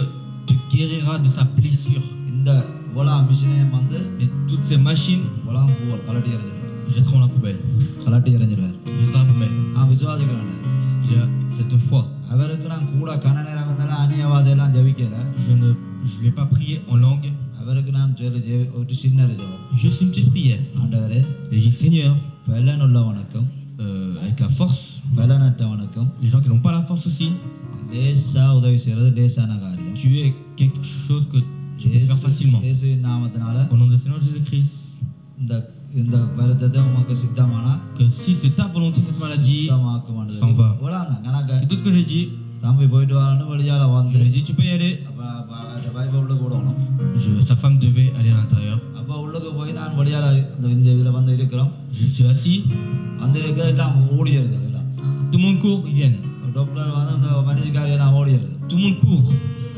te guérira de sa blessure. இந்த இவ்வளோ மிஷினையும் வந்து Et toutes ces machines, இவ்வளோ பூவல் கலட்டி எறிஞ்சிடுவார். jetteront la poubelle. கலட்டி எறிஞ்சிடுவார். Jetteront la poubelle. நான் விசுவாசிக்கிறேன். Il a cette foi. அவருக்கு நான் கூட கன நேரம் இருந்தாலும் அந்நிய வாசையெல்லாம் ஜெபிக்கல. Je ne l'ai pas prié en langue. அவருக்கு நான் சொல்லி ஒரு சின்ன ஜெபம். Juste une petite prière. ஆண்டவரே Et j'ai dit Seigneur, பலன் உள்ளவனுக்கும் avec la force, பலனற்றவனுக்கும் les gens qui n'ont pas la force aussi, லேசா உதவி செய்யறது லேசான காரியம். tu es quelque chose que tu peux faire facilement. இயேசுவின் நாமத்தினால Au nom du Seigneur Jésus-Christ, இந்த இந்த வருத்தத்தை உமக்கு சித்தமானா que si c'est ta volonté cette maladie, சுத்தமாக்கும் ஆண்டவரே. s'en va. இவ்வளவுதான் கணக்கு. c'est tout ce que j'ai dit. தம்பி போயிட்டு வரணும் வெளியால Je வந்து lui ai dit tu peux y aller. Bible உள்ளுக்கு விடணும். Sa femme devait aller à l'intérieur. அப்ப உள்ளுக்கு போய் நான் வெளியால இந்த இதுல வந்து இருக்கிறோம். Je suis assis. வந்து இருக்க எல்லாம் ஓடிடுது எல்லாம். Tout le monde court, ils viennent. Doctor வந்து அந்த மனுஷக்காரி எல்லாம் ஓடிடுது. Tout le monde court.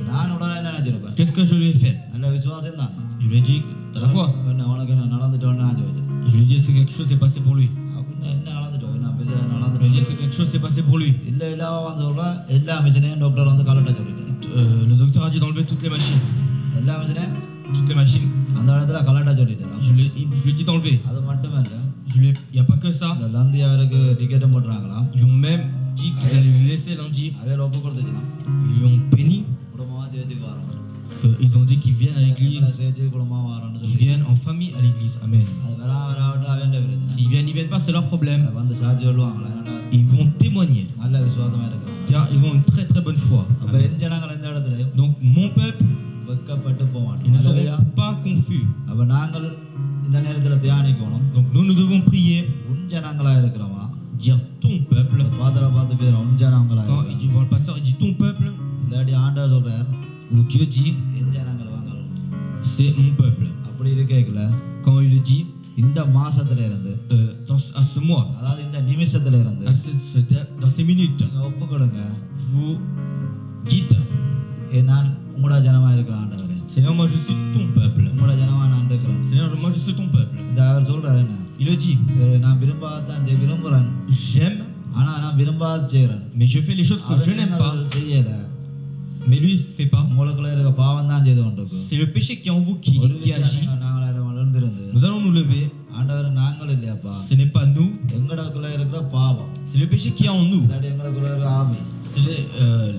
நான் உடனே என்ன நினைச்சிருப்பேன்? Qu'est-ce que je lui ai fait? நல்ல விசுவாசம் தான். Je lui ai dit t'as la foi. உனக்கு என்ன நடந்துட்டோன்னு நான் சொல்லிட்டேன். Je lui ai dit est-ce que quelque chose s'est passé pour lui. அப்படின்னா என்ன நடந்துட்டோம்? என்ன பெரிய Je lui ai dit நடந்துட்டோம்? est-ce que quelque chose s'est passé pour lui. இல்ல இல்லாம வந்து சொல்ற எல்லா மிஷினையும் டாக்டர் வந்து கலட்ட சொல்லிட்டாரு. Le docteur a dit d'enlever toutes les machines. எல்லா மிஷினையும் Toutes les machines. அந்த இடத்துல கலட்ட சொல்லிட்டாரு. Je lui ai dit d'enlever. அது மட்டுமே இல்ல, Il n'y a pas que ça. இந்த லந்தி அவருக்கு டிக்கெட்டும் போட்டுறாங்களாம். Ils ont même dit qu'ils allaient le laisser lundi. அவையில ஒப்பு கொடுத்துச்சுனா Ils lui ont béni. குடும்பமா சேர்த்துக்கு வரோம். Ils ont dit qu'ils viennent à l'église. சேர்த்து குடும்பமா வரோம்னு Ils சொல்லி viennent en famille à l'église. Amen. அது வராவிட்டு அவன் பிரச்சனை. S'ils viennent pas, c'est leur problème. வந்து சாட்சி சொல்லுவாங்களா? என்னடா Ils vont témoigner. நல்ல விசுவாசமா இருக்கிறாங்க. Car ils ont une très très bonne foi. அப்ப Amen. என் ஜனங்கள் இந்த இடத்துல Donc mon peuple, வெட்கப்பட்டு போக ils ne மாட்டோம். seront pas confus. அப்ப நாங்கள் இந்த நேரத்துல தியானிக்கணும். Donc nous devons prier. c'est mon peuple. அப்படி இருக்கேக்கல Quand il le dit, இந்த மாசத்துல இருந்து à ce mois, அதாவது இந்த நிமிஷத்துல இருந்து dans ces minutes, நீங்க ஒப்பு கொடுங்க. vous dites, நான் உங்களோட ஜனமா இருக்கிறேன் ஆண்டவரே, Seigneur, moi je suis ton peuple. உங்களோட ஜனமா நான் இருக்கிறேன். Seigneur, moi je suis ton peuple. இந்த அவர் சொல்றாரு என்ன, Il le dit, நான் விரும்பாதான் விரும்புறேன், j'aime, ஆனா நான் விரும்பாத செய்யறேன். mais je fais les choses que je n'aime pas. செய்யல, Mais lui, il ne fait pas. உங்களுக்குள்ள இருக்க பாவம் தான் செய்து கொண்டிருக்கும். C'est le péché qui est en vous qui agit. நாங்கள் எழுந்திருந்து Nous allons nous lever. ஆண்டவர் நாங்கள் இல்லையாப்பா, Ce n'est pas nous, எங்களுக்குள்ள இருக்கிற பாவம், c'est le péché qui est en nous. இல்லாட்டி எங்களுக்குள்ள இருக்கிற ஆவி, C'est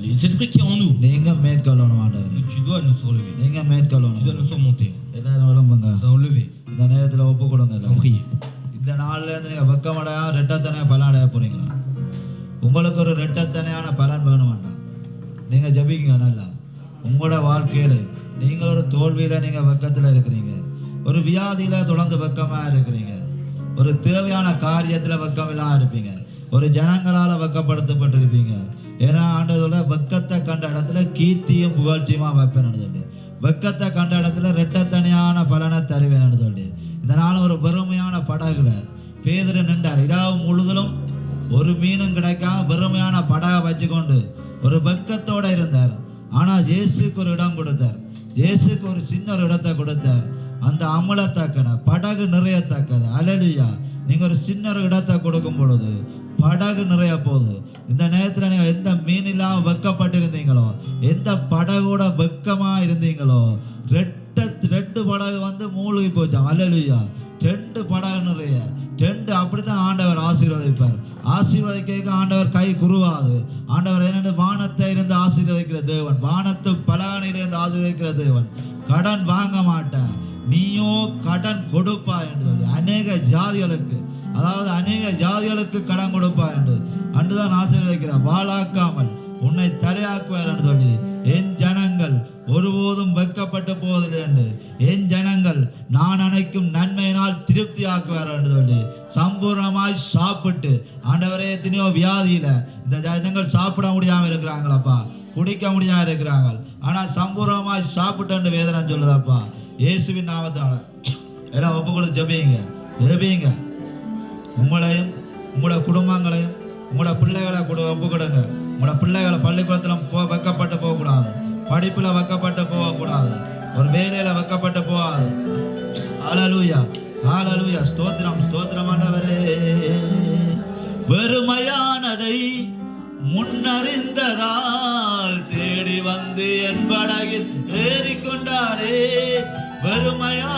les esprits qui est en nous. நீங்க மேற்கொள்ளணும் ஆண்டவரே, Tu dois nous surlever. நீங்க Tu dois மேற்கொள்ளணும். nous surmonter. எல்லாரும் எழும்புங்க, Nous allons lever. இந்த நேரத்துல ஒப்பு கொடுங்க. On prie. இந்த நாள்ல இருந்து நீங்க வெக்கமடையா ரெட்டத்தனையா பலன் அடைய போறீங்களா? உங்களுக்கு ஒரு ரெட்டத்தனையான பலன் வேணும் வேண்டாம், நீங்க ஜபிங்க நல்லா. உங்களோட வாழ்க்கையில நீங்க ஒரு தோல்வியில நீங்க வெக்கத்துல இருக்கிறீங்க, ஒரு வியாதியில தொடர்ந்து வெக்கமா இருக்கிறீங்க, ஒரு தேவையான காரியத்துல வெக்கமில்லாம இருப்பீங்க, ஒரு ஜனங்களால வெக்கப்படுத்தப்பட்டிருப்பீங்க. ஏன்னா ஆண்டவரோட வெக்கத்தை கண்ட இடத்துல கீர்த்தியும் புகழ்ச்சியுமா வைப்பேன்னு சொல்லி, வெக்கத்தை கண்ட இடத்துல ரெட்டத்தனையான பலனை தருவேன்னு சொல்லி, இதனால ஒரு பெருமையான படகுல பேதுரு நின்றார். இரவு முழுவதும் ஒரு மீனும் கிடைக்காம பெருமையான படகை வச்சுக்கொண்டு ஒரு வெக்கத்தோட இருந்தார். ஆனா இயேசுக்கு ஒரு இடம் கொடுத்தார், இயேசுக்கு ஒரு சின்ன ஒரு இடத்தை கொடுத்தார். அந்த அமலத்தக்கன படகு நிறையத்தக்கது. அல்லேலூயா. நீங்க ஒரு சின்ன ஒரு இடத்தை கொடுக்கும் பொழுது படகு நிறைய போகுது. இந்த நேரத்துல நீங்க எந்த மீன் இல்லாம வெக்கப்பட்டிருந்தீங்களோ, எந்த படகோட வெக்கமா இருந்தீங்களோ, ரெண்டு படகு வந்து மூழ்கி போச்சாம். அல்லேலூயா. 2 படகு நிறைய, 2 அப்படித்தான் ஆண்டவர் ஆசீர்வதிப்பார். ஆசீர்வதிக்க ஆண்டவர் கை குருவாது. ஆண்டவர் என்னென்ன வானத்தை இருந்து ஆசீர்வதிக்கிற தேவன், வானத்து பலகனிலிருந்து ஆசீர்வதிக்கிற தேவன். கடன் வாங்க மாட்டேன், நீயோ கடன் கொடுப்பா என்று சொல்லி அநேக ஜாதிகளுக்கு, அதாவது அநேக ஜாதிகளுக்கு கடன் கொடுப்பா என்று அன்றுதான் ஆசீர்வதிக்கிறார். வாளாக்காமல் உன்னை தலையாக்குவார் என்று சொல்லி, என் ஜனங்கள் ஒருபோதும் வெக்கப்பட்டு போவதில்லை என்று, என் ஜனங்கள் நான் அனைக்கும் நன்மையினால் திருப்தி ஆக்குவார் என்று சொல்லி சம்பூர்ணமாய் சாப்பிட்டு, ஆண்டவரே எத்தனையோ வியாதியில இந்த ஜனங்கள் சாப்பிட முடியாம இருக்கிறாங்களப்பா, குடிக்க முடியாம இருக்கிறாங்க, ஆனா சம்பூர்ணமாய் சாப்பிட்டு வேதனை சொல்லுதாப்பா. இயேசுவின் நாமத்தால எல்லாம் ஒப்பு கொடுத்து ஜெபிங்க, ஜெபிங்க. உங்களையும் உங்களோட குடும்பங்களையும் உங்களோட பிள்ளைகளை ஒப்பு கொடுங்க. உங்களோட பிள்ளைகளை பள்ளிக்கூடத்துல வைக்கப்பட்டு போகக்கூடாது, படிப்புல வைக்கப்பட்டு போகக்கூடாது, ஒரு வேலையில வைக்கப்பட்டு போகாது. ஹல்லேலூயா, ஹல்லேலூயா. ஸ்தோத்திரம், ஸ்தோத்திரம் ஆண்டவரே. வெறுமையானதை முன்னறிந்ததால் தேடி வந்து என் படகில் ஏறிக்கொண்டாரே. வெறுமையா